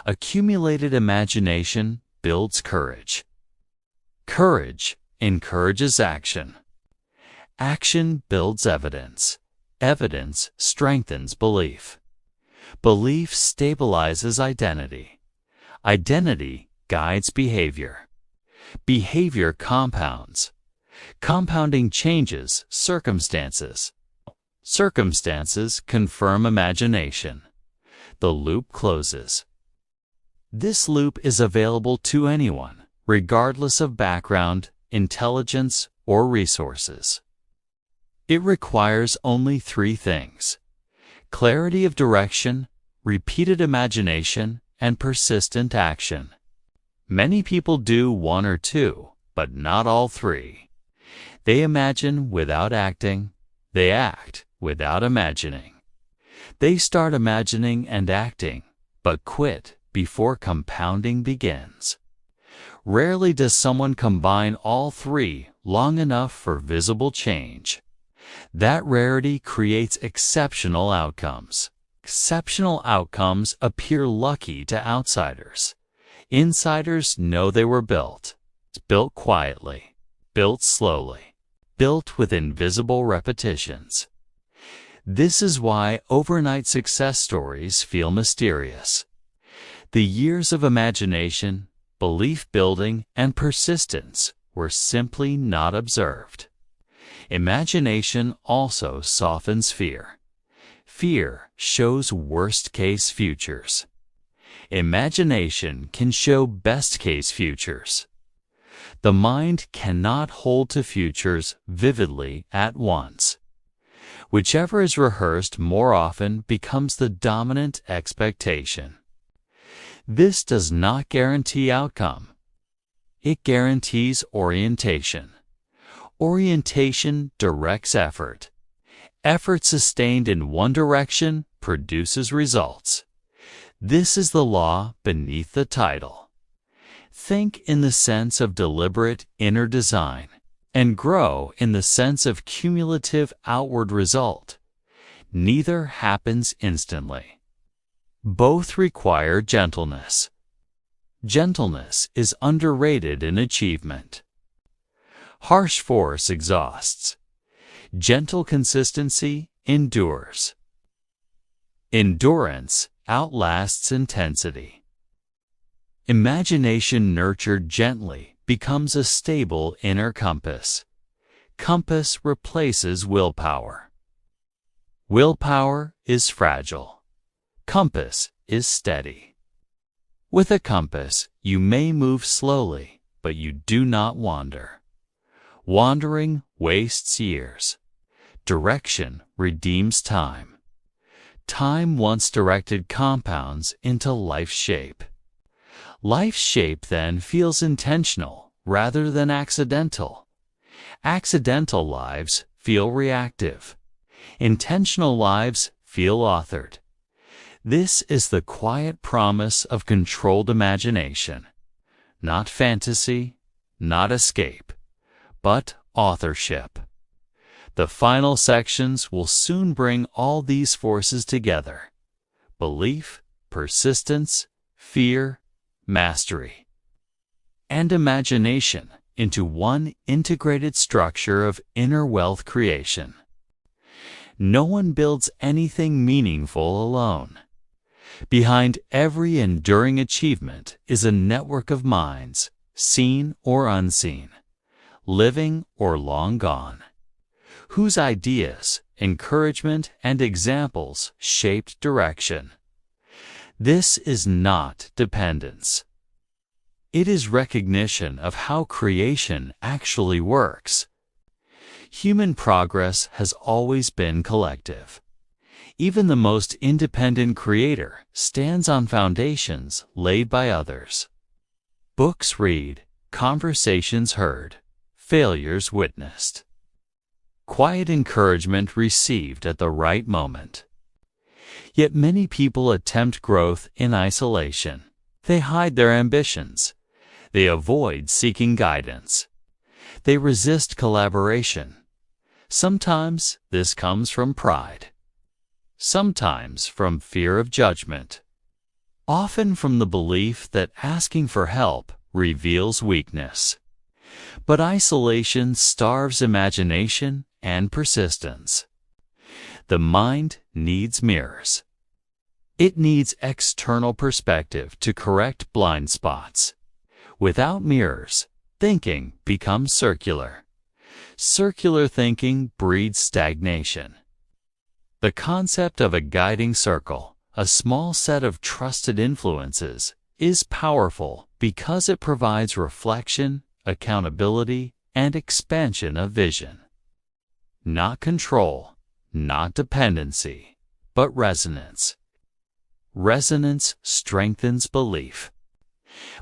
Accumulated imagination builds courage. Courage encourages action. Action builds evidence. Evidence strengthens belief. Belief stabilizes identity. Identity guides behavior. Behavior compounds. Compounding changes circumstances. Circumstances confirm imagination. The loop closes. This loop is available to anyone, regardless of background, intelligence, or resources. It requires only 3 things: clarity of direction, repeated imagination, and persistent action. Many people do 1 or 2, but not all 3. They imagine without acting. They act without imagining. They start imagining and acting, but quit before compounding begins. Rarely does someone combine all 3 long enough for visible change. That rarity creates exceptional outcomes. Exceptional outcomes appear lucky to outsiders. Insiders know they were built. Built quietly, built slowly, built with invisible repetitions. This is why overnight success stories feel mysterious. The years of imagination, belief building, and persistence were simply not observed. Imagination also softens fear. Fear shows worst-case futures. Imagination can show best-case futures. The mind cannot hold to futures vividly at once. Whichever is rehearsed more often becomes the dominant expectation. This does not guarantee outcome. It guarantees orientation. Orientation directs effort. Effort sustained in one direction produces results. This is the law beneath the title. Think in the sense of deliberate inner design, and grow in the sense of cumulative outward result. Neither happens instantly. Both require gentleness. Gentleness is underrated in achievement. Harsh force exhausts. Gentle consistency endures. Endurance outlasts intensity. Imagination nurtured gently becomes a stable inner compass. Compass replaces willpower. Willpower is fragile. Compass is steady. With a compass, you may move slowly, but you do not wander. Wandering wastes years. Direction redeems time. Time once directed compounds into life's shape. Life's shape then feels intentional rather than accidental. Accidental lives feel reactive. Intentional lives feel authored. This is the quiet promise of controlled imagination. Not fantasy, not escape, but authorship. The final sections will soon bring all these forces together: belief, persistence, fear, mastery, and imagination into one integrated structure of inner wealth creation. No one builds anything meaningful alone. Behind every enduring achievement is a network of minds, seen or unseen, living or long gone, whose ideas, encouragement, and examples shaped direction. This is not dependence. It is recognition of how creation actually works. Human progress has always been collective. Even the most independent creator stands on foundations laid by others. Books read, conversations heard, failures witnessed. Quiet encouragement received at the right moment. Yet many people attempt growth in isolation. They hide their ambitions. They avoid seeking guidance. They resist collaboration. Sometimes this comes from pride. Sometimes from fear of judgment. Often from the belief that asking for help reveals weakness. But isolation starves imagination and persistence. The mind needs mirrors. It needs external perspective to correct blind spots. Without mirrors, thinking becomes circular. Circular thinking breeds stagnation. The concept of a guiding circle, a small set of trusted influences, is powerful because it provides reflection, accountability, and expansion of vision. Not control, not dependency, but resonance. Resonance strengthens belief.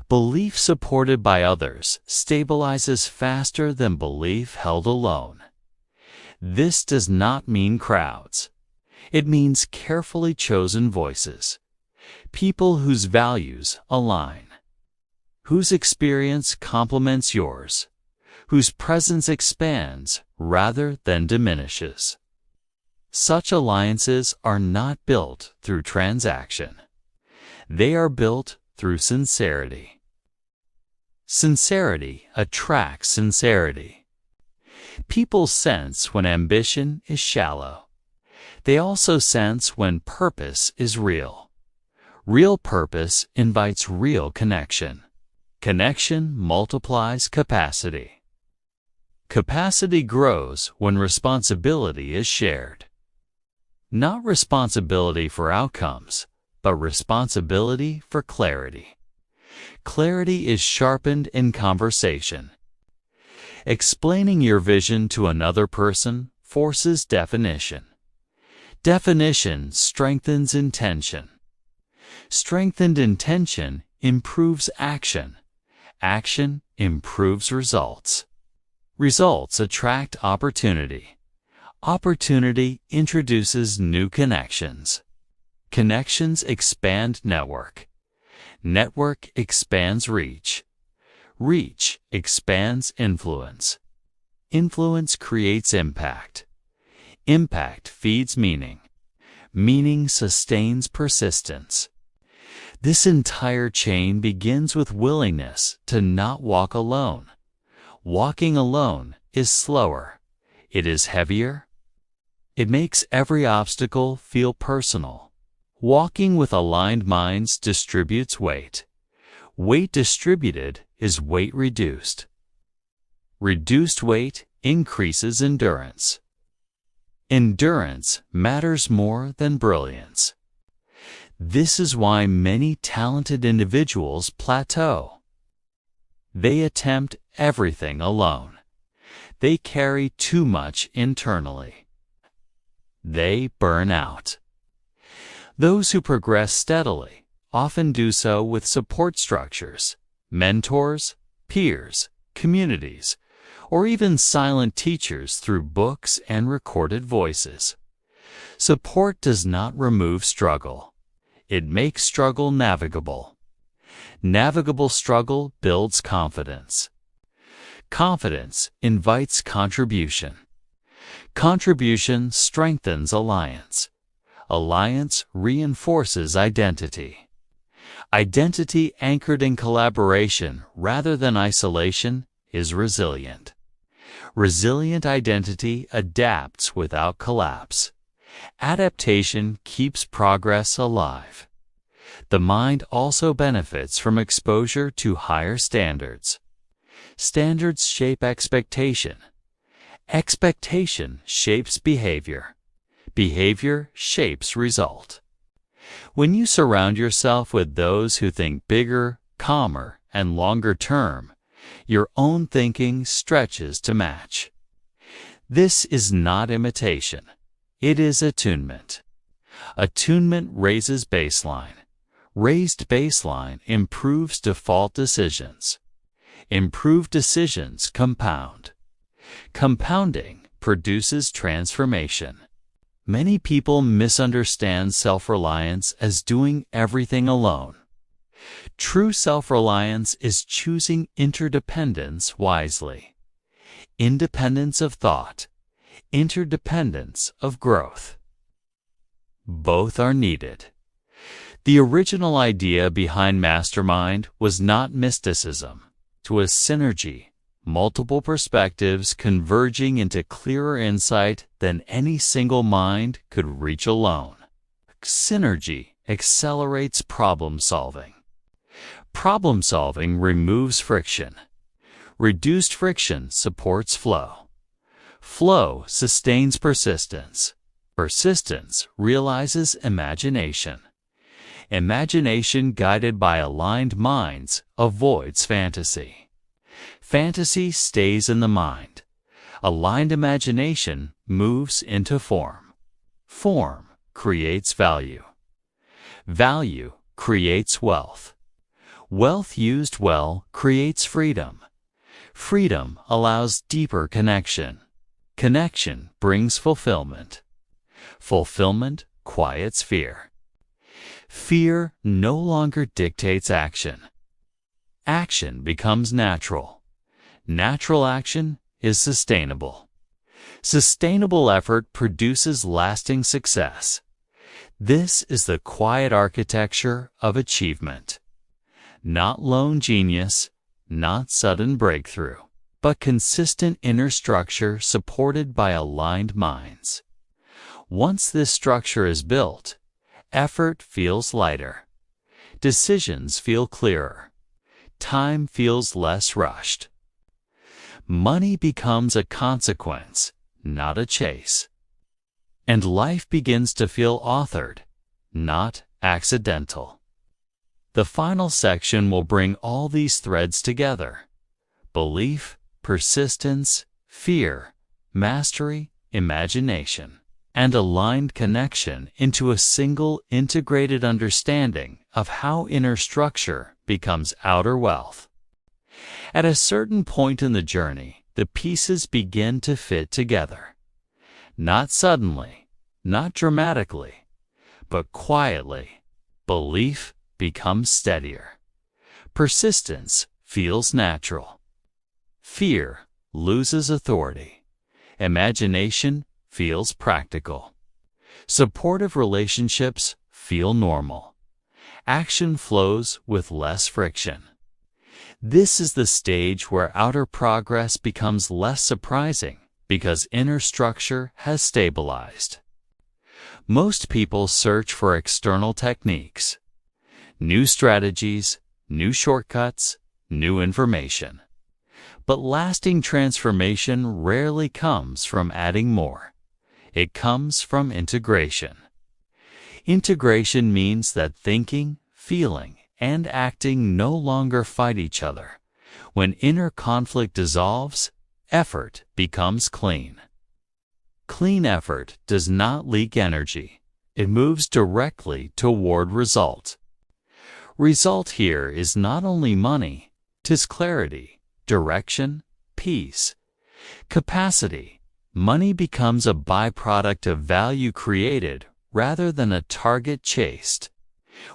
Belief supported by others stabilizes faster than belief held alone. This does not mean crowds. It means carefully chosen voices, people whose values align, whose experience complements yours, whose presence expands rather than diminishes. Such alliances are not built through transaction. They are built through sincerity. Sincerity attracts sincerity. People sense when ambition is shallow. They also sense when purpose is real. Real purpose invites real connection. Connection multiplies capacity. Capacity grows when responsibility is shared. Not responsibility for outcomes, but responsibility for clarity. Clarity is sharpened in conversation. Explaining your vision to another person forces definition. Definition strengthens intention. Strengthened intention improves action. Action improves results. Results attract opportunity. Opportunity introduces new connections. Connections expand network. Network expands reach. Reach expands influence. Influence creates impact. Impact feeds meaning. Meaning sustains persistence. This entire chain begins with willingness to not walk alone. Walking alone is slower. It is heavier. It makes every obstacle feel personal. Walking with aligned minds distributes weight. Weight distributed is weight reduced. Reduced weight increases endurance. Endurance matters more than brilliance. This is why many talented individuals plateau. They attempt everything alone. They carry too much internally. They burn out. Those who progress steadily often do so with support structures, mentors, peers, communities, or even silent teachers through books and recorded voices. Support does not remove struggle. It makes struggle navigable. Navigable struggle builds confidence. Confidence invites contribution. Contribution strengthens alliance. Alliance reinforces identity. Identity anchored in collaboration rather than isolation is resilient. Resilient identity adapts without collapse. Adaptation keeps progress alive. The mind also benefits from exposure to higher standards. Standards shape expectation. Expectation shapes behavior. Behavior shapes result. When you surround yourself with those who think bigger, calmer, and longer term, your own thinking stretches to match. This is not imitation. It is attunement. Attunement raises baseline. Raised baseline improves default decisions. Improved decisions compound. Compounding produces transformation. Many people misunderstand self-reliance as doing everything alone. True self-reliance is choosing interdependence wisely. Independence of thought, interdependence of growth. Both are needed. The original idea behind Mastermind was not mysticism. It was synergy, multiple perspectives converging into clearer insight than any single mind could reach alone. Synergy accelerates problem solving. Problem solving removes friction. Reduced friction supports flow. Flow sustains persistence. Persistence realizes imagination. Imagination guided by aligned minds avoids fantasy. Fantasy stays in the mind. Aligned imagination moves into form. Form creates value. Value creates wealth. Wealth used well creates freedom. Freedom allows deeper connection. Connection brings fulfillment. Fulfillment quiets fear. Fear no longer dictates action. Action becomes natural. Natural action is sustainable. Sustainable effort produces lasting success. This is the quiet architecture of achievement. Not lone genius, not sudden breakthrough, but consistent inner structure supported by aligned minds. Once this structure is built, effort feels lighter. Decisions feel clearer. time feels less rushed. Money becomes a consequence, not a chase. And life begins to feel authored, not accidental. The final section will bring all these threads together: belief, persistence, fear, mastery, imagination, and aligned connection into a single integrated understanding of how inner structure becomes outer wealth. At a certain point in the journey, the pieces begin to fit together. Not suddenly, not dramatically, but quietly. Belief becomes steadier. Persistence feels natural. Fear loses authority. Imagination feels practical. Supportive relationships feel normal. Action flows with less friction. This is the stage where outer progress becomes less surprising because inner structure has stabilized. Most people search for external techniques, new strategies, new shortcuts, new information. But lasting transformation rarely comes from adding more. It comes from integration. Integration means that thinking, feeling, and acting no longer fight each other. When inner conflict dissolves, effort becomes clean. Clean effort does not leak energy. It moves directly toward result. Result here is not only money, 'tis clarity, direction, peace, capacity. Money becomes a byproduct of value created rather than a target chased.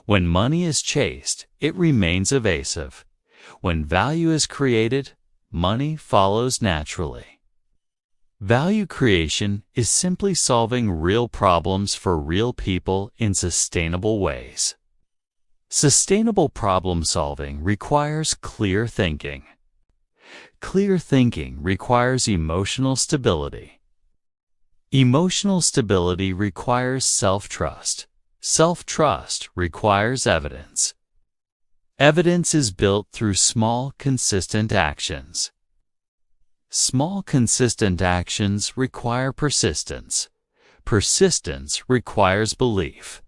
When money is chased, it remains evasive. When value is created, money follows naturally. Value creation is simply solving real problems for real people in sustainable ways. Sustainable problem solving requires clear thinking. Clear thinking requires emotional stability. Emotional stability requires self-trust. Self-trust requires evidence. Evidence is built through small, consistent actions. Small, consistent actions require persistence. Persistence requires belief.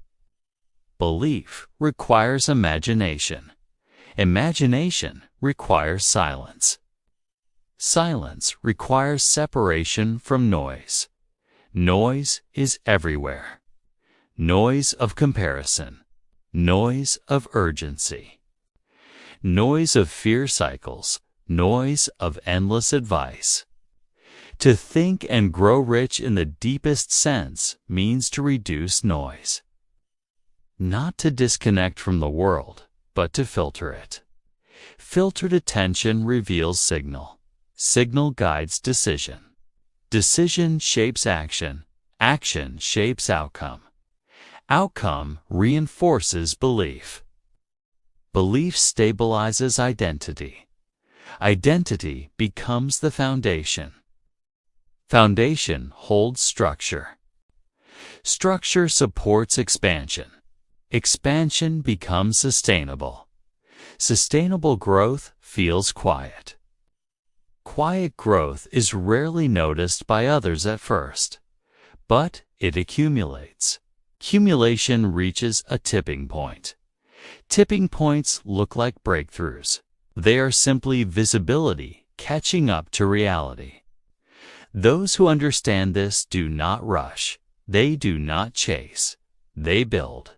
Belief requires imagination. Imagination requires silence. Silence requires separation from noise. Noise is everywhere. Noise of comparison. Noise of urgency. Noise of fear cycles. Noise of endless advice. To think and grow rich in the deepest sense means to reduce noise. Not to disconnect from the world, but to filter it. Filtered attention reveals signal. Signal guides decision. Decision shapes action. Action shapes outcome. Outcome reinforces belief. Belief stabilizes identity. Identity becomes the foundation. Foundation holds structure. Structure supports expansion. Expansion becomes sustainable. Sustainable growth feels quiet. Quiet growth is rarely noticed by others at first, but it accumulates. Accumulation reaches a tipping point. Tipping points look like breakthroughs. They are simply visibility catching up to reality. Those who understand this do not rush. They do not chase. They build.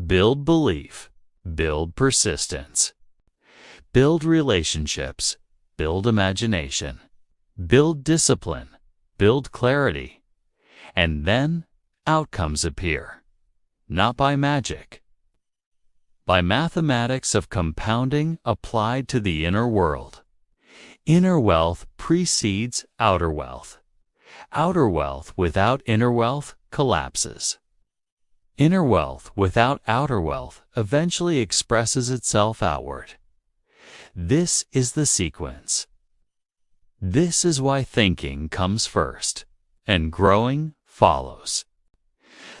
Build belief. Build persistence. Build relationships. Build imagination. Build discipline. Build clarity. And then outcomes appear. Not by magic. By mathematics of compounding applied to the inner world. Inner wealth precedes outer wealth. Outer wealth without inner wealth collapses. Inner wealth without outer wealth eventually expresses itself outward. This is the sequence. This is why thinking comes first, and growing follows.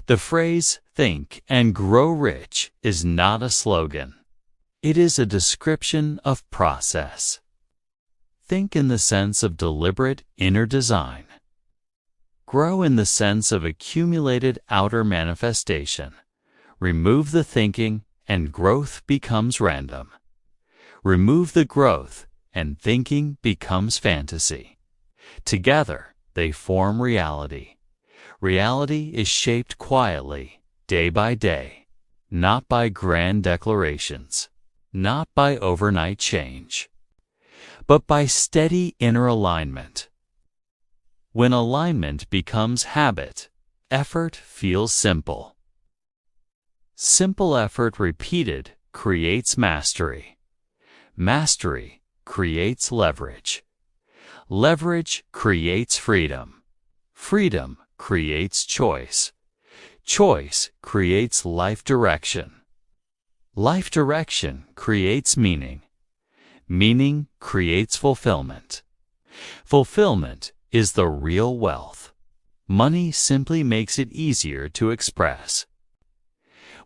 The phrase, "think and grow rich," is not a slogan. It is a description of process. Think in the sense of deliberate inner design. Grow in the sense of accumulated outer manifestation. Remove the thinking, and growth becomes random. Remove the growth, and thinking becomes fantasy. Together, they form reality. Reality is shaped quietly, day by day, not by grand declarations, not by overnight change, but by steady inner alignment. When alignment becomes habit, effort feels simple. Simple effort repeated creates mastery. Mastery creates leverage. Leverage creates freedom. Freedom creates choice. Choice creates life direction. Life direction creates meaning. Meaning creates fulfillment. Fulfillment is the real wealth. Money simply makes it easier to express.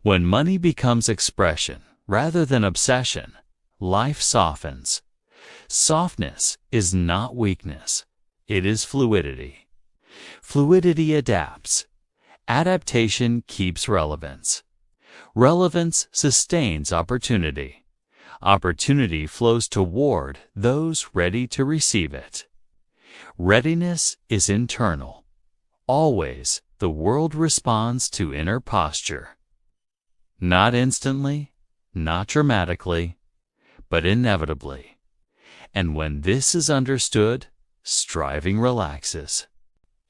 When money becomes expression rather than obsession, life softens. Softness is not weakness. It is fluidity. Fluidity adapts. Adaptation keeps relevance. Relevance sustains opportunity. Opportunity flows toward those ready to receive it. Readiness is internal. Always, the world responds to inner posture. Not instantly, not dramatically, but inevitably. And when this is understood, striving relaxes.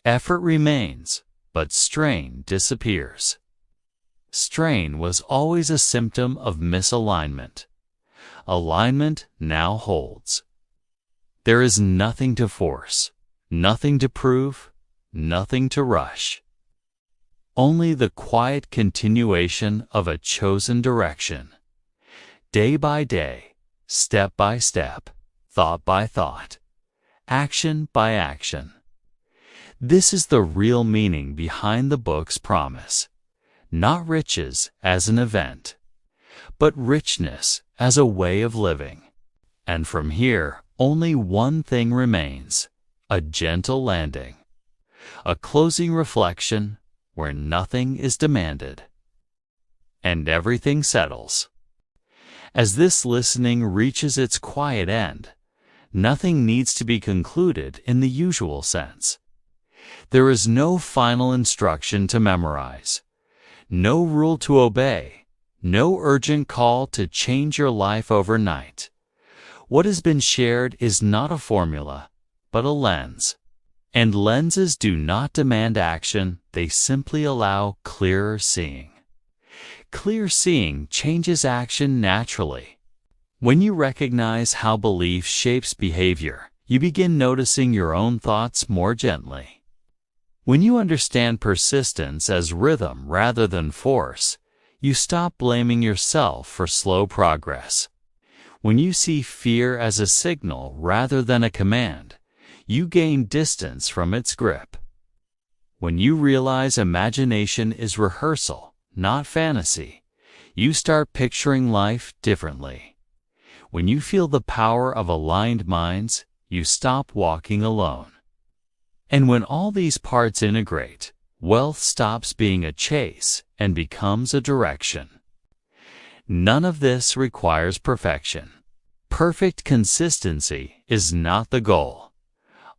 Effort remains, but strain disappears. Strain was always a symptom of misalignment. Alignment now holds. There is nothing to force, nothing to prove, nothing to rush. Only the quiet continuation of a chosen direction. Day by day, step by step, thought by thought, action by action. This is the real meaning behind the book's promise. Not riches as an event, but richness as a way of living. And from here, only one thing remains: a gentle landing, a closing reflection where nothing is demanded, and everything settles. As this listening reaches its quiet end, nothing needs to be concluded in the usual sense. There is no final instruction to memorize, no rule to obey, no urgent call to change your life overnight. What has been shared is not a formula, but a lens. And lenses do not demand action, they simply allow clearer seeing. Clear seeing changes action naturally. When you recognize how belief shapes behavior, you begin noticing your own thoughts more gently. When you understand persistence as rhythm rather than force, you stop blaming yourself for slow progress. When you see fear as a signal rather than a command, you gain distance from its grip. When you realize imagination is rehearsal, not fantasy, you start picturing life differently. When you feel the power of aligned minds, you stop walking alone. And when all these parts integrate, wealth stops being a chase and becomes a direction. None of this requires perfection. Perfect consistency is not the goal.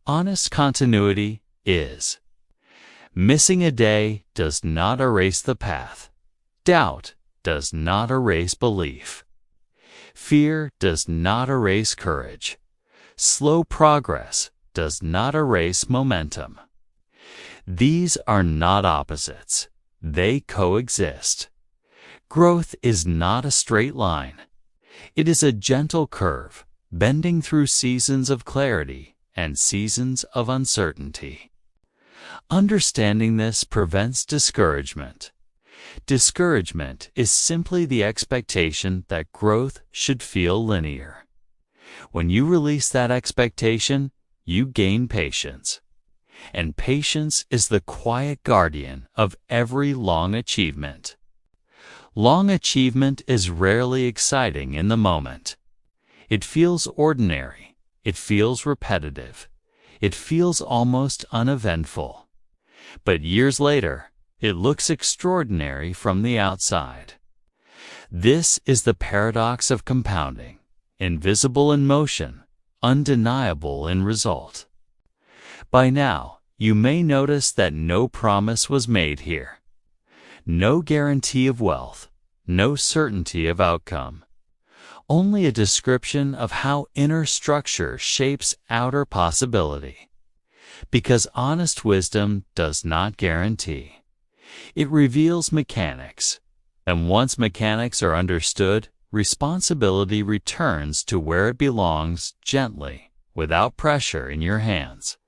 Honest continuity is. Missing a day does not erase the path. Doubt does not erase belief. Fear does not erase courage. Slow progress does not erase momentum. These are not opposites. They coexist. Growth is not a straight line. It is a gentle curve, bending through seasons of clarity and seasons of uncertainty. Understanding this prevents discouragement. Discouragement is simply the expectation that growth should feel linear. When you release that expectation, you gain patience. And patience is the quiet guardian of every long achievement. Long achievement is rarely exciting in the moment. It feels ordinary. It feels repetitive. It feels almost uneventful. But years later, it looks extraordinary from the outside. This is the paradox of compounding: invisible in motion, undeniable in result. By now, you may notice that no promise was made here. No guarantee of wealth, no certainty of outcome. Only a description of how inner structure shapes outer possibility. Because honest wisdom does not guarantee. It reveals mechanics. And once mechanics are understood, responsibility returns to where it belongs gently, without pressure in your hands.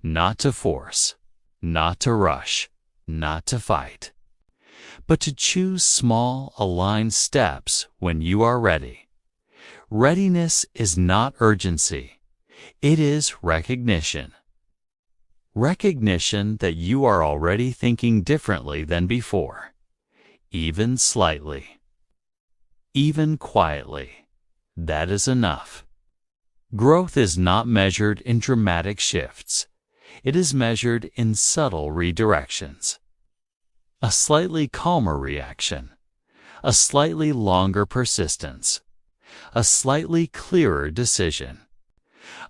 Not to force, not to rush, not to fight, but to choose small, aligned steps when you are ready. Readiness is not urgency. It is recognition. Recognition that you are already thinking differently than before, even slightly, even quietly. That is enough. Growth is not measured in dramatic shifts. It is measured in subtle redirections. A slightly calmer reaction, a slightly longer persistence, a slightly clearer decision,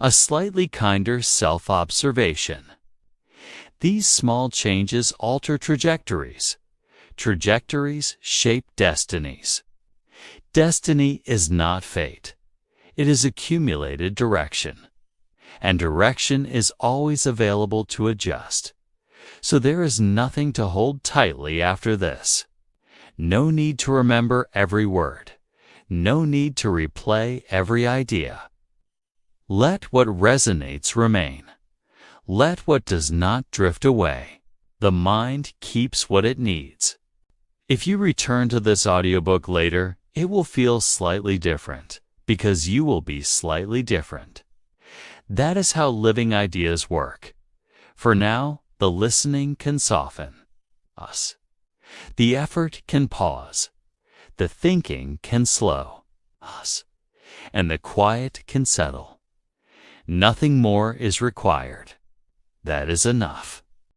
a slightly kinder self-observation. These small changes alter trajectories. Trajectories shape destinies. Destiny is not fate. It is accumulated direction. And direction is always available to adjust. So there is nothing to hold tightly after this. No need to remember every word. No need to replay every idea. Let what resonates remain. Let what does not drift away. The mind keeps what it needs. If you return to this audiobook later, it will feel slightly different, because you will be slightly different. That is how living ideas work. For now, the listening can soften us. The effort can pause. The thinking can slow us. And the quiet can settle. Nothing more is required. That is enough.